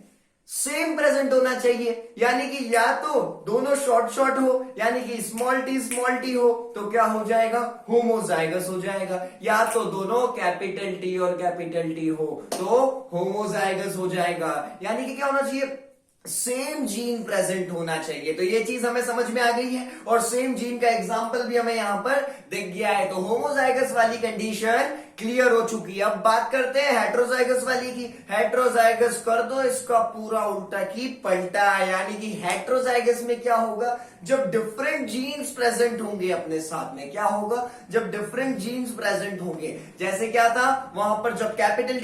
सेम प्रेजेंट होना चाहिए। यानी कि या तो दोनों शॉर्ट शॉर्ट हो यानी कि स्मॉल टी हो तो क्या हो जाएगा, होमोजाइगस हो जाएगा, या तो दोनों कैपिटल टी और कैपिटल टी हो तो होमोजाइगस हो जाएगा। यानी कि क्या होना चाहिए, सेम जीन प्रेजेंट होना चाहिए। तो ये चीज हमें समझ में आ गई है और सेम जीन का एग्जांपल भी हमें यहां पर दिख गया है। तो होमोजाइगस वाली कंडीशन क्लियर हो चुकी है। अब बात करते हैं हेट्रोजाइगस वाली की। हेट्रोजाइगस कर दो इसका पूरा उल्टा की पलटा, यानी कि हेट्रोजाइगस में क्या होगा, जब डिफरेंट जीन्स प्रेजेंट होंगे अपने साथ में, क्या होगा, जब डिफरेंट जीन्स प्रेजेंट होंगे। जैसे क्या था वहां पर, जब कैपिटल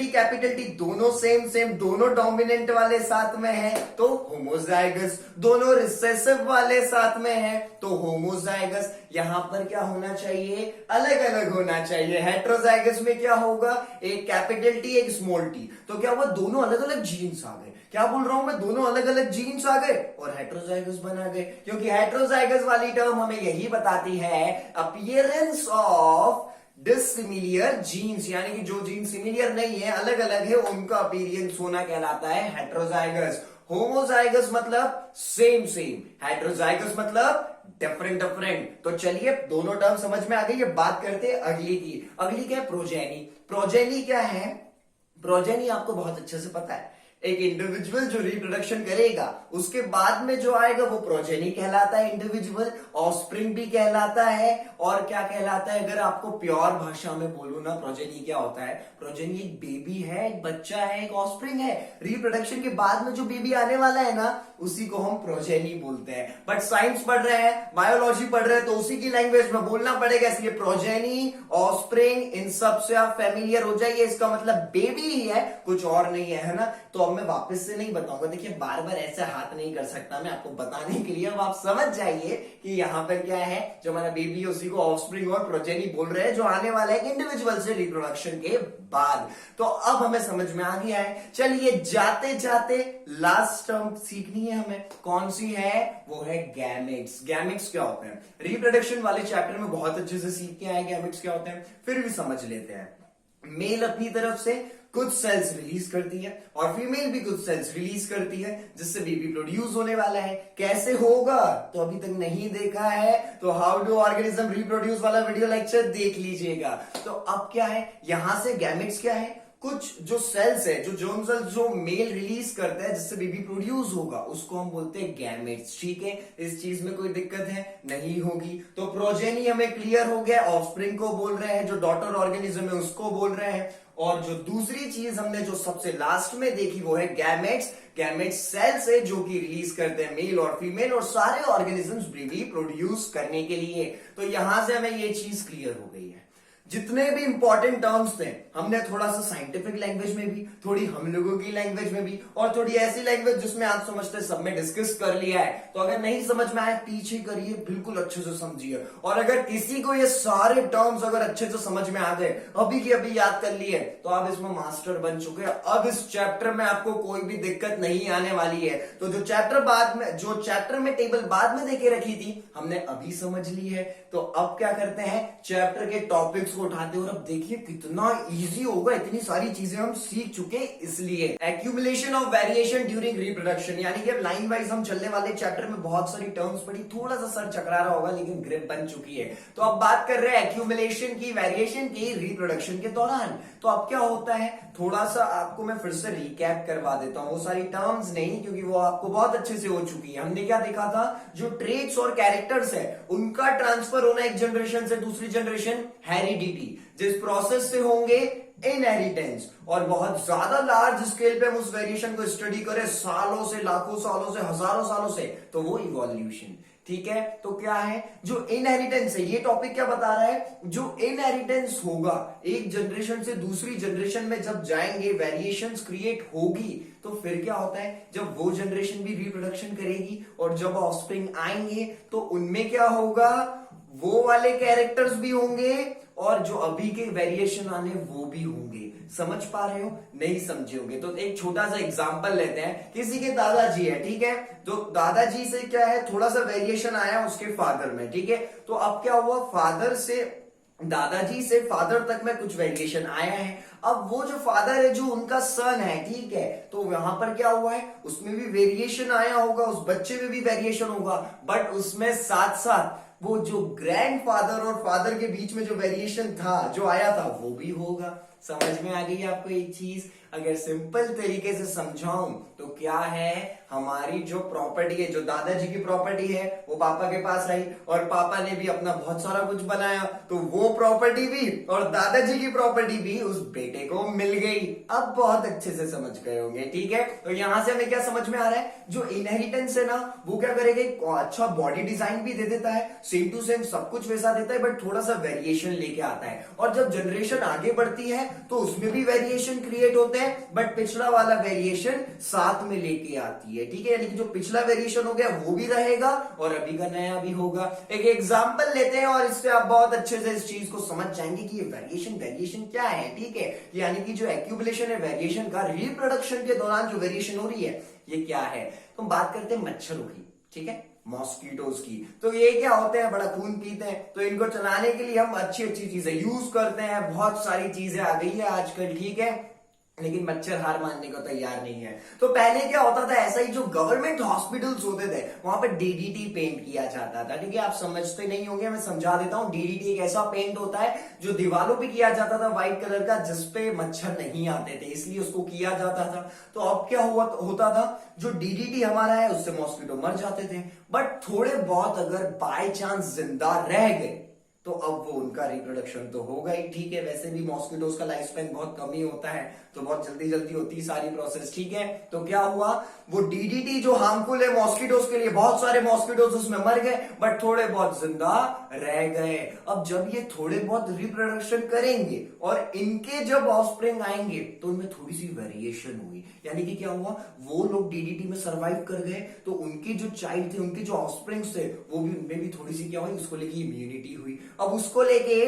टी दोनों सेम दोनों डोमिनेंट वाले साथ में है तो होमोजाइगस, दोनों रिसेसिव वाले साथ में है तो होमोजाइगस। यहां पर क्या होना चाहिए, अलग अलग होना चाहिए। हेट्रोजाइगस में क्या होगा, एक कैपिटल टी एक स्मॉल टी, तो क्या हुआ, दोनों अलग अलग जीन्स आ गए। क्या बोल रहा हूं मैं, दोनों अलग अलग जीन्स आ गए और हेट्रोजाइगस बना गए। क्योंकि हेट्रोजाइगस वाली टर्म हमें यही बताती है अपीयरेंस ऑफ डिसिमिलियर जीन्स, यानी कि जो जीन सिमिलियर नहीं है, अलग अलग है, उनका अपीयरेंस होना कहलाता है हेट्रोजाइगस। होमोजाइगस मतलब सेम, हेट्रोजाइगस मतलब डिफरेंट। तो चलिए दोनों टर्म समझ में आ गई। ये बात करते हैं अगली की। अगली क्या है, प्रोजेनी। प्रोजेनी क्या है, प्रोजेनी आपको बहुत अच्छे से पता है, एक इंडिविजुअल जो रिप्रोडक्शन करेगा उसके बाद में जो आएगा वो प्रोजेनी कहलाता है। इंडिविजुअल ऑफस्प्रिंग भी कहलाता है। और क्या कहलाता है, अगर आपको प्योर भाषा में बोलूं ना, प्रोजेनी क्या होता है, प्रोजेनी एक बेबी है, एक बच्चा है, एक ऑफस्प्रिंग है। रिप्रोडक्शन के बाद में जो बेबी आने वाला है ना, उसी को हम प्रोजेनी बोलते हैं। बट साइंस पढ़ रहे हैं, बायोलॉजी पढ़ रहे हैं, तो उसी की लैंग्वेज में बोलना पड़ेगा। इसलिए प्रोजेनी, ऑफस्प्रिंग, इन सब से आप फेमिलियर हो जाइए। इसका मतलब बेबी ही है, कुछ और नहीं है ना। तो अब मैं वापस से नहीं बताऊंगा, देखिए बार बार ऐसे हाथ नहीं कर सकता मैं आपको बताने के लिए। अब आप समझ जाइए कि यहाँ पर क्या है, जो हमारा बेबी है उसी को ऑफस्प्रिंग और प्रोजेनी बोल रहे हैं, जो आने वाला है इंडिविजुअल से रिप्रोडक्शन के बाद। तो अब हमें समझ में आ गया है। चलिए जाते जाते लास्ट टर्म सीखनी है हमें, कौन सी है, वो है गैमेट्स। गैमेट्स क्या होते हैं, रिप्रोडक्शन वाले चैप्टर में बहुत अच्छे से सीख के आए गैमेट्स क्या होते हैं, फिर भी समझ लेते हैं। मेल अपनी तरफ से कुछ सेल्स रिलीज करती है और फीमेल भी कुछ सेल्स रिलीज करती है, जिससे बेबी प्रोड्यूस होने वाला है। कैसे होगा तो अभी तक नहीं देखा है, तो हाउ डू ऑर्गेनिज्म रिप्रोड्यूस वाला वीडियो लेक्चर देख लीजिएगा। तो अब क्या है, यहां से गैमेट्स क्या है, कुछ जो सेल्स है, जो जर्म सेल्स जो मेल रिलीज करता है जिससे बेबी प्रोड्यूस होगा, उसको हम बोलते हैं गैमेट्स। ठीक है, इस चीज में कोई दिक्कत है नहीं होगी। तो प्रोजेनी हमें क्लियर हो गया, ऑफस्प्रिंग को बोल रहे हैं, जो डॉटर ऑर्गेनिज्म है उसको बोल रहे हैं। और जो दूसरी चीज हमने जो सबसे लास्ट में देखी वो है गैमेट्स। गैमेट्स सेल्स है जो कि रिलीज करते हैं मेल और फीमेल और सारे ऑर्गेनिजम्स बेबी प्रोड्यूस करने के लिए। तो यहां से हमें ये चीज क्लियर हो गई है। जितने भी इंपॉर्टेंट टर्म्स थे हमने थोड़ा सा साइंटिफिक लैंग्वेज में भी, थोड़ी हम लोगों की लैंग्वेज में भी, और थोड़ी ऐसी लैंग्वेज जिसमें आप समझते सब में डिस्कस कर लिया है। तो अगर नहीं समझ में आए पीछे करिए, बिल्कुल अच्छे से समझिए। और अगर किसी को ये सारे टर्म्स अगर अच्छे से समझ में आ गए, अभी की अभी याद कर लिए, तो आप इसमें मास्टर बन चुके हैं। अब इस चैप्टर में आपको कोई भी दिक्कत नहीं आने वाली है। तो जो चैप्टर में टेबल बाद में देके रखी थी हमने अभी समझ ली है। तो अब क्या करते हैं, चैप्टर के टॉपिक्स को उठाते हैं और अब देखिए कितना इजी होगा, इतनी सारी चीजें हम सीख चुके। इसलिए accumulation of variation during reproduction, यानी कि अब लाइन वाइज हम चलने वाले चैप्टर में बहुत सारी टर्म्स पढ़ी, थोड़ा सा सर चकरा रहा होगा लेकिन ग्रिप बन चुकी है। तो अब बात कर रहे हैं एक्यूमुलेशन की, वेरिएशन की रिप्रोडक्शन के दौरान। तो अब क्या होता है, थोड़ा सा आपको मैं फिर से रिकैप करवा देता हूं, वो सारी टर्म्स नहीं क्योंकि वो आपको बहुत अच्छे से हो चुकी है। हमने क्या देखा था, जो ट्रेट्स और कैरेक्टर्स है उनका ट्रांसफर होना एक जनरेशन से दूसरी जनरेशन, हेरिडिटी डीडीटी, जिस प्रोसेस से होंगे इनहेरिटेंस, और बहुत ज्यादा लार्ज स्केल पे हम उस वेरिएशन को स्टडी करें सालों से, लाखों सालों से, हजारों सालों से, तो वो इवोल्यूशन। ठीक है, तो क्या है जो इनहेरिटेंस है, ये टॉपिक क्या बता रहा है, जो इनहेरिटेंस होगा एक जनरेशन से दूसरी जनरेशन में जब जाएंगे, वेरिएशंस क्रिएट होगी, तो फिर क्या होता है, जब वो जनरेशन भी रिप्रोडक्शन करेगी और जब ऑफस्प्रिंग आएंगे तो उनमें क्या होगा, वो वाले कैरेक्टर्स भी होंगे और जो अभी के वेरिएशन आने वो भी होंगे। समझ पा रहे हो, नहीं समझे होंगे तो एक छोटा सा एग्जांपल लेते हैं। किसी के दादाजी है, ठीक है, तो दादाजी से क्या है, थोड़ा सा वेरिएशन आया उसके फादर में, ठीक है, तो अब क्या हुआ, फादर से दादाजी से फादर तक में कुछ वेरिएशन आया है। अब वो जो फादर है, जो उनका सन है, ठीक है, तो वहां पर क्या हुआ है, उसमें भी वेरिएशन आया होगा, उस बच्चे में भी वेरिएशन होगा, बट उसमें साथ साथ वो जो ग्रैंडफादर और फादर के बीच में जो वेरिएशन था, जो आया था, वो भी होगा। समझ में आ गई आपको एक चीज? अगर सिंपल तरीके से समझाऊं तो क्या है, हमारी जो प्रॉपर्टी है, जो दादाजी की प्रॉपर्टी है, वो पापा के पास आई और पापा ने भी अपना बहुत सारा कुछ बनाया, तो वो प्रॉपर्टी भी और दादाजी की प्रॉपर्टी भी उस बेटे को मिल गई। अब बहुत अच्छे से समझ गए होंगे, ठीक है। तो यहां से हमें क्या समझ में आ रहा है, जो इनहेरिटेंस है ना, वो क्या करेगा, अच्छा बॉडी डिजाइन भी दे देता है, सेम टू सेम सब कुछ वैसा देता है, बट थोड़ा सा वेरिएशन लेके आता है। और जब जनरेशन आगे बढ़ती है तो उसमें भी वेरिएशन क्रिएट होते हैं, बट पिछला वाला वेरिएशन साथ में लेके आती है, ठीक है, यानी कि जो पिछला वेरिएशन हो गया वो भी रहेगा और अभी का नया भी होगा। एक एग्जांपल लेते हैं और इससे आप बहुत अच्छे से इस चीज को समझ जाएंगे कि ये वेरिएशन क्या है, ठीक है। यानी कि जो एक्यूमुलेशन है वेरिएशन का, रिप्रोडक्शन के दौरान जो वेरिएशन हो रही है, ये क्या है। तो बात करते हैं मच्छरों की, ठीक है, मॉस्किटोज की। तो ये क्या होते हैं, बड़ा खून पीते हैं, तो इनको चलाने के लिए हम अच्छी अच्छी चीजें यूज करते हैं, बहुत सारी चीजें आ गई है आजकल, ठीक है, लेकिन मच्छर हार मानने को तैयार नहीं है। तो पहले क्या होता था, ऐसा ही जो गवर्नमेंट हॉस्पिटल्स होते थे वहां पर डीडीटी पेंट किया जाता था, ठीक है। आप समझते नहीं होंगे, मैं समझा देता हूं। डीडीटी एक ऐसा पेंट होता है जो दीवारों पे किया जाता था व्हाइट कलर का, जिसपे मच्छर नहीं आते थे, इसलिए उसको किया जाता था। तो अब क्या होता था, जो डीडीटी हमारा है उससे मॉस्किटो मर जाते थे, बट थोड़े बहुत अगर बाय चांस जिंदा रह गए तो अब वो उनका रिप्रोडक्शन तो होगा ही, ठीक है। वैसे भी मॉस्किटोज का लाइफ स्पैन बहुत कम ही होता है, तो बहुत जल्दी जल्दी होती है सारी प्रोसेस, ठीक है। तो क्या हुआ, वो डीडीटी जो हार्मफुल है मॉस्किटोज के लिए, बहुत सारे मॉस्किटोज उसमें मर गए, बट थोड़े बहुत जिंदा रह गए। अब जब ये थोड़े बहुत रिप्रोडक्शन करेंगे और इनके जब ऑफस्प्रिंग आएंगे तो उनमें थोड़ी सी वेरिएशन हुई, यानी कि क्या हुआ, वो लोग डीडीटी में सर्वाइव कर गए, तो उनके जो चाइल्ड थे, उनके जो ऑफस्प्रिंग्स थे, वो भी, उनमें भी थोड़ी सी क्या हुई, उसको लेके इम्यूनिटी हुई। अब उसको लेके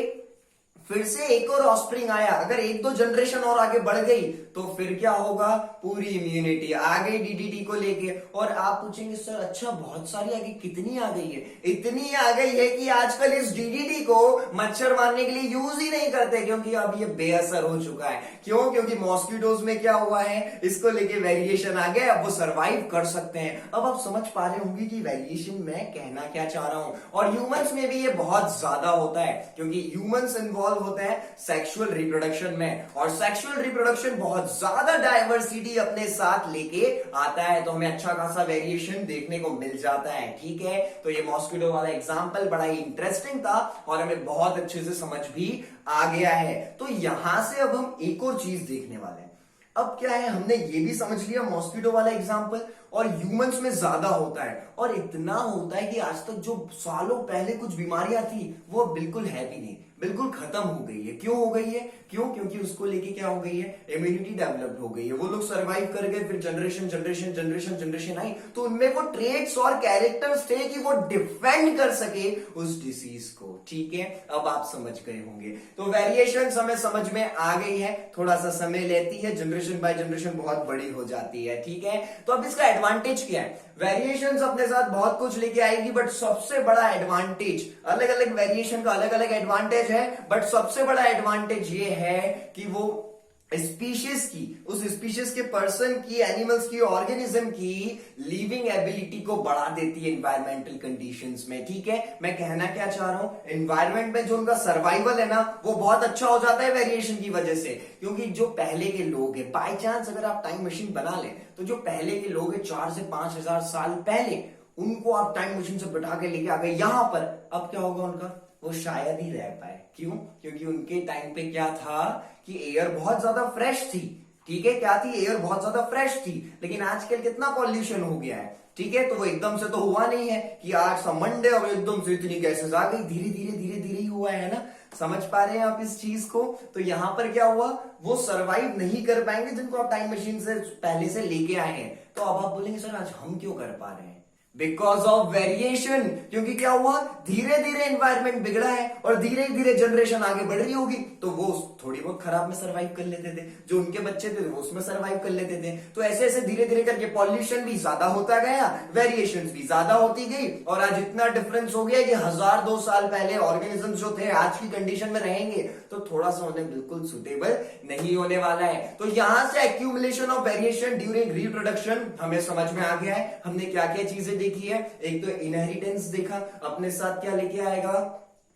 फिर से एक और ऑफस्प्रिंग आया, अगर एक दो जनरेशन और आगे बढ़ गई तो फिर क्या होगा, पूरी इम्यूनिटी आ गई डीडीटी को लेके। और आप पूछेंगे सर अच्छा बहुत सारी आगे, कितनी आ गई है? इतनी आ गई है कि आजकल इस डीडीटी को मच्छर मारने के लिए यूज ही नहीं करते, क्योंकि अब ये बेअसर हो चुका है। क्यों? क्योंकि मॉस्किटोज में क्या हुआ है, इसको लेके वेरिएशन आ गया, अब वो सर्वाइव कर सकते हैं। अब आप समझ पा रहे होंगे कि वेरिएशन मैं कहना क्या चाह रहा हूं। और ह्यूमंस में भी ये बहुत ज्यादा होता है, क्योंकि ह्यूमंस इन्वॉल्व होते हैं सेक्सुअल रिप्रोडक्शन में, और सेक्सुअल रिप्रोडक्शन बहुत ज्यादा डाइवर्सिटी अपने साथ लेके आता है, तो हमें अच्छा खासा वेरिएशन देखने को मिल जाता है, ठीक है। तो ये मॉस्किटो वाला एग्जांपल बड़ा ही इंटरेस्टिंग था और हमें बहुत अच्छे से समझ भी आ गया है। तो यहां से अब हम एक और चीज देखने वाले हैं। अब क्या है, हमने ये भी समझ लिया मॉस्किटो वाला एग्जांपल, और ह्यूमंस में ज्यादा होता है, और इतना होता है कि आज तक जो सालों पहले कुछ बीमारियां थी वो बिल्कुल है भी नहीं, बिल्कुल खत्म हो गई है। क्यों हो गई है? क्यों? क्योंकि उसको लेके क्या हो गई है, इम्यूनिटी डेवलप्ड हो गई है, वो लोग सर्वाइव कर गए, फिर जनरेशन जनरेशन जनरेशन जनरेशन आई, तो उनमें वो ट्रेट्स और कैरेक्टर्स थे कि वो डिफेंड कर सके उस डिसीज को, ठीक है। अब आप समझ गए होंगे। तो वेरिएशन हमें समझ में आ गई है, थोड़ा सा समय लेती है, जनरेशन बाय जनरेशन बहुत बड़ी हो जाती है, ठीक है। तो अब इसका एडवांटेज क्या है? वेरिएशंस अपने साथ बहुत कुछ लेके आएगी, बट सबसे बड़ा एडवांटेज, अलग अलग वेरिएशन का अलग अलग एडवांटेज है, बट सबसे बड़ा एडवांटेज ये है कि वो स्पीशीज की, उस स्पीशीज के पर्सन की, एनिमल्स की, ऑर्गेनिज्म की लिविंग एबिलिटी को बढ़ा देती है एनवायरमेंटल कंडीशंस में, ठीक है। मैं कहना क्या चाह रहा हूं, एनवायरमेंट में जो उनका सर्वाइवल है ना, वो बहुत अच्छा हो जाता है वेरिएशन की वजह से। क्योंकि जो पहले के लोग हैं, बाय चांस अगर आप टाइम मशीन बना लें, तो जो पहले के लोग हैं 4 से 5 हजार साल पहले, उनको आप टाइम मशीन से बैठा के लेके आ गए यहां पर, अब क्या होगा उनका? वो शायद ही रह पाए। क्यों? क्योंकि उनके टाइम पे क्या था कि एयर बहुत ज्यादा फ्रेश थी। ठीक है, क्या थी? एयर बहुत ज्यादा फ्रेश थी। लेकिन आजकल कितना पॉल्यूशन हो गया है। ठीक है, तो वो एकदम से तो हुआ नहीं है कि आज मंडे और एकदम से इतनी गैसेस आ गई, धीरे धीरे धीरे धीरे ही हुआ है ना। समझ पा रहे हैं आप इस चीज को? तो यहां पर क्या हुआ, वो सरवाइव नहीं कर पाएंगे जिनको आप टाइम मशीन से पहले से लेके आए हैं। तो अब आप बोलेंगे सर आज हम क्यों कर पा रहे हैं? Because of variation. क्योंकि क्या हुआ, धीरे धीरे एनवायरमेंट बिगड़ा है और धीरे धीरे जनरेशन आगे बढ़ रही होगी, तो वो थोड़ी बहुत खराब में सरवाइव कर लेते थे, जो उनके बच्चे थे वो उसमें सरवाइव कर लेते थे। तो ऐसे ऐसे धीरे धीरे करके पॉल्यूशन भी ज्यादा होता गया, वेरिएशन भी ज्यादा होती गई, और आज इतना डिफरेंस हो गया कि 1000-2 साल पहले ऑर्गेनिज्म जो थे आज की कंडीशन में रहेंगे तो थोड़ा सा उन्हें बिल्कुल सुटेबल नहीं होने वाला है। तो यहां से accumulation of variation during reproduction हमें समझ में आ गया है। हमने क्या क्या चीजें देखी है? एक तो इनहेरिटेंस देखा, अपने साथ क्या लेके आएगा,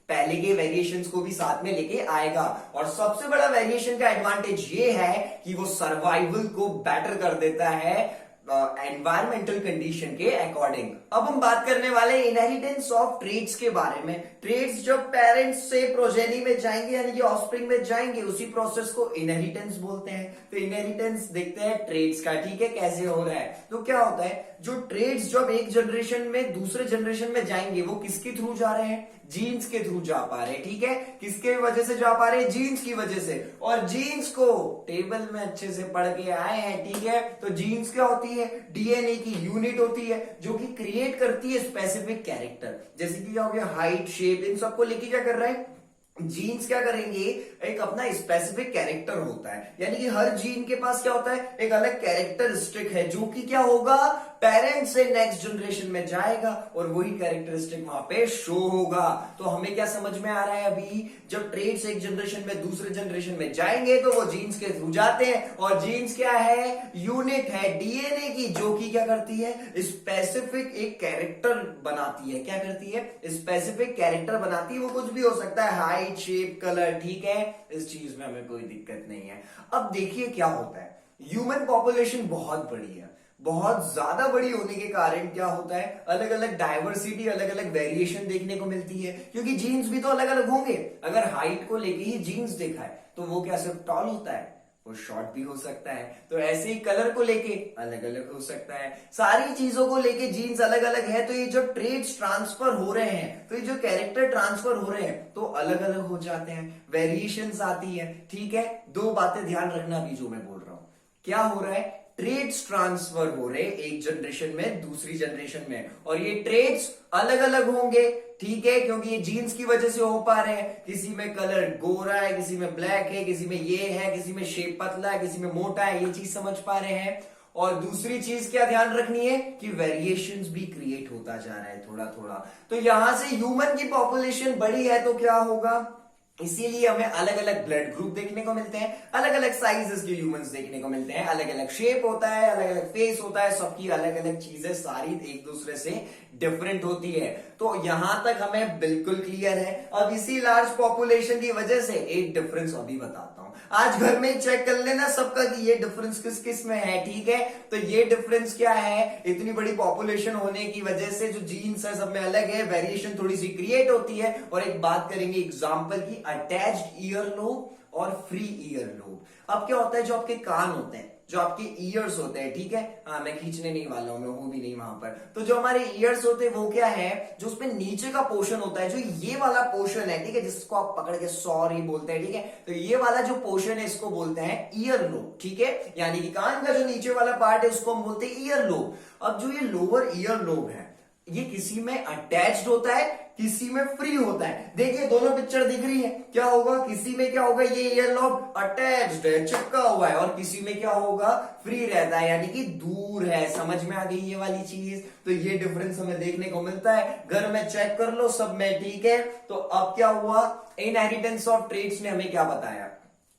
पहले के वेरिएशंस को भी साथ में लेके आएगा। और सबसे बड़ा वेरिएशन का एडवांटेज ये है कि वो सर्वाइवल को बेटर कर देता है एनवायरमेंटल कंडीशन के अकॉर्डिंग। अब हम बात करने वाले इनहेरिटेंस ऑफ ट्रेड्स के बारे में। ट्रेड्स जब पेरेंट्स से प्रोजेनी में जाएंगे यानी कि ऑफस्प्रिंग में जाएंगे, उसी प्रोसेस को इनहेरिटेंस बोलते हैं। तो इनहेरिटेंस देखते हैं ट्रेड्स का, ठीक है, कैसे हो रहा है। तो क्या होता है, जो ट्रेड्स जब एक जनरेशन में दूसरे जनरेशन में जाएंगे वो किसके थ्रू जा रहे हैं? जीन्स के थ्रू जा पा रहे हैं। ठीक है, किसके वजह से जा पा रहे हैं? जीन्स की वजह से। और जीन्स को टेबल में अच्छे से पढ़ के आए हैं, ठीक है। तो जीन्स क्या होती है? डीएनए की यूनिट होती है जो कि क्रिएट करती है स्पेसिफिक कैरेक्टर। जैसे कि क्या हो गया, हाइट, शेप, इन सबको लेके क्या कर रहा है? जीन्स क्या करेंगे, एक अपना स्पेसिफिक कैरेक्टर होता है, यानी कि हर जीन के पास क्या होता है, एक अलग कैरेक्टरिस्टिक है जो कि क्या होगा, पेरेंट से नेक्स्ट जनरेशन में जाएगा और वही कैरेक्टरिस्टिक वहां पे शो होगा। तो हमें क्या समझ में आ रहा है अभी, जब ट्रेड्स एक जनरेशन में दूसरे जनरेशन में जाएंगे तो वो जीन्स के थ्रू जाते हैं। और जीन्स क्या है? यूनिट है डीएनए की, जो कि क्या करती है, स्पेसिफिक एक कैरेक्टर बनाती है। क्या करती है? स्पेसिफिक कैरेक्टर बनाती है। वो कुछ भी हो सकता है, हाइट, शेप, कलर, ठीक है, इस चीज में हमें कोई दिक्कत नहीं है। अब देखिए क्या होता है, ह्यूमन पॉपुलेशन बहुत बड़ी है, बहुत ज्यादा बड़ी होने के कारण क्या होता है, अलग अलग डाइवर्सिटी, अलग अलग वेरिएशन देखने को मिलती है, क्योंकि जीन्स भी तो अलग अलग होंगे। अगर हाइट को लेके ही जीन्स देखा है तो वो क्या सिर्फ टॉल होता है? वो शॉर्ट भी हो सकता है। तो ऐसे ही कलर को लेके अलग अलग हो सकता है, सारी चीजों को लेके जीन्स अलग अलग है। तो ये जब ट्रेड्स ट्रांसफर हो रहे हैं, तो ये जो कैरेक्टर ट्रांसफर हो रहे हैं तो अलग अलग हो जाते हैं, वेरिएशंस आती है। ठीक है, दो बातें ध्यान रखना भी जो मैं बोल रहा हूं। क्या हो रहा है? ट्रेड्स ट्रांसफर हो रहे एक जनरेशन में दूसरी जनरेशन में, और ये ट्रेड्स अलग अलग होंगे। ठीक है, क्योंकि ये जीन्स की वजह से हो पा रहे हैं। किसी में कलर गोरा है, किसी में ब्लैक है, किसी में ये है, किसी में शेप पतला है, किसी में मोटा है, ये चीज समझ पा रहे हैं। और दूसरी चीज क्या ध्यान रखनी है कि वेरिएशंस भी क्रिएट होता जा रहा है थोड़ा थोड़ा। तो यहां से ह्यूमन की पॉपुलेशन बड़ी है तो क्या होगा, इसीलिए हमें अलग अलग ब्लड ग्रुप देखने को मिलते हैं, अलग अलग साइजेस के ह्यूमंस देखने को मिलते हैं, अलग अलग शेप होता है, अलग अलग फेस होता है, सबकी अलग अलग चीजें सारी एक दूसरे से डिफरेंट होती है। तो यहां तक हमें बिल्कुल क्लियर है। अब इसी लार्ज पॉपुलेशन की वजह से एक डिफरेंस अभी बताता हूं, आज घर में चेक कर लेना सबका कि ये डिफरेंस किस किस में है। ठीक है, तो ये डिफरेंस क्या है, इतनी बड़ी पॉपुलेशन होने की वजह से जो जीन्स है सब में अलग है, वेरिएशन थोड़ी सी क्रिएट होती है। और एक बात करेंगे एग्जांपल की, अटैच्ड ईयर लोब और फ्री ईयर लोब। अब क्या होता है, जो आपके कान होते हैं, जो आपके ईयर्स होते हैं, ठीक है, हाँ मैं खींचने नहीं वाला हूं, मैं हूं भी नहीं वहां पर। तो जो हमारे ईयर्स होते हैं वो क्या है, जो उसमें नीचे का पोर्शन होता है, जो ये वाला पोर्शन है, ठीक है, जिसको आप पकड़ के सॉरी बोलते हैं, ठीक है, तो ये वाला जो पोर्शन है इसको बोलते हैं ईयर लोब। ठीक है, यानी कि कान का जो नीचे वाला पार्ट है उसको हम बोलते हैं ईयर लोब। अब जो ये लोअर ईयर लोब है ये किसी में अटैच्ड होता है, किसी में फ्री होता है। देखिए दोनों पिक्चर दिख रही है, क्या होगा, किसी में क्या होगा, ये ईयर लोब अटैच्ड है, चिपका हुआ है, और किसी में क्या होगा, फ्री रहता है, यानी कि दूर है। समझ में आ गई ये वाली चीज? तो ये डिफरेंस हमें देखने को मिलता है, घर में चेक कर लो सब में। ठीक है, तो अब क्या हुआ, इनहेरिटेंस ऑफ ट्रेड्स ने हमें क्या बताया,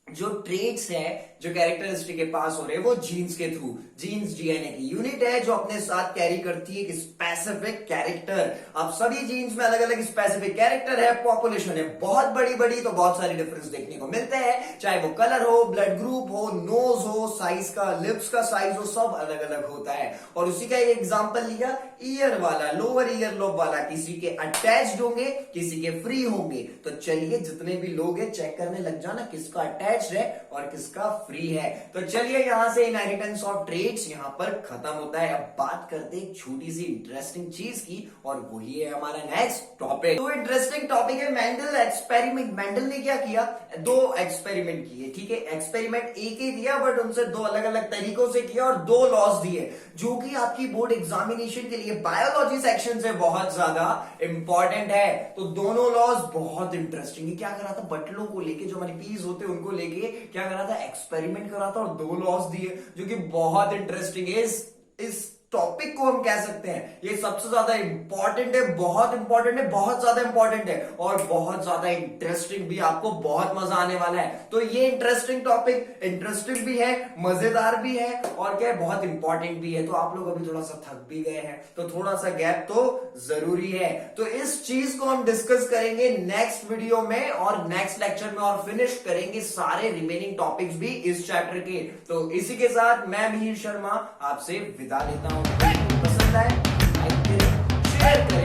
जो ट्रेड्स है, जो कैरेक्टरिस्टिक के पास हो रहे हैं वो जीन्स के थ्रू। जीन्स डीएनए की यूनिट है जो अपने साथ कैरी करती है एक स्पेसिफिक कैरेक्टर। अब सभी जीन्स में अलग अलग स्पेसिफिक कैरेक्टर है, पॉपुलेशन है बहुत बड़ी बड़ी, तो बहुत सारे डिफरेंस देखने को मिलते हैं, चाहे वो कलर हो, ब्लड ग्रुप हो, नोज हो, साइज का, लिप्स का साइज हो, सब अलग अलग होता है। और उसी का एक एग्जांपल लिया, ईयर वाला, लोअर ईयर लोब वाला, किसी के अटैच्ड होंगे, किसी के फ्री होंगे। तो चलिए जितने भी लोग हैं चेक करने लग जाना किसका अटैच्ड है और किसका फ्री है। तो चलिए यहां से इनहेरिटेंस ऑफ ट्रेट्स यहां पर खत्म होता है। अब बात करते हैं एक छोटी सी इंटरेस्टिंग चीज की, और वही है हमारा नेक्स्ट टॉपिक। तो इंटरेस्टिंग टॉपिक है मेंडल एक्सपेरिमेंट। मेंडल ने क्या किया, दो एक्सपेरिमेंट किए, ठीक है। एक्सपेरिमेंट एक ही दिया बट उनसे दो अलग अलग तरीकों से किया और दो लॉस दिए, जो कि आपकी बोर्ड एग्जामिनेशन के लिए बायोलॉजी सेक्शन से बहुत ज्यादा इंपॉर्टेंट है। तो दोनों लॉस बहुत इंटरेस्टिंग है। क्या करा था, बटलों को लेके, जो हमारी पीस होते हैं उनको लेके क्या करा था, एक्सपेरिमेंट करा था और दो लॉस दिए, जो कि बहुत इंटरेस्टिंग है। इस टॉपिक को हम कह सकते हैं ये सबसे ज्यादा इंपॉर्टेंट है, बहुत इंपॉर्टेंट है, बहुत ज्यादा इंपॉर्टेंट है और बहुत ज्यादा इंटरेस्टिंग भी। आपको बहुत मजा आने वाला है। तो ये इंटरेस्टिंग टॉपिक, इंटरेस्टिंग भी है, मजेदार भी है और क्या है, बहुत इंपॉर्टेंट भी है। तो आप लोग अभी थोड़ा सा थक भी गए हैं तो थोड़ा सा गैप तो जरूरी है। तो इस चीज को हम डिस्कस करेंगे नेक्स्ट वीडियो में और नेक्स्ट लेक्चर में, और फिनिश करेंगे सारे रिमेनिंग टॉपिक्स भी इस चैप्टर के। तो इसी के साथ मैं मिहिर शर्मा आपसे विदा लेता हूं। पसंद आए लाइक करें, शेयर करें।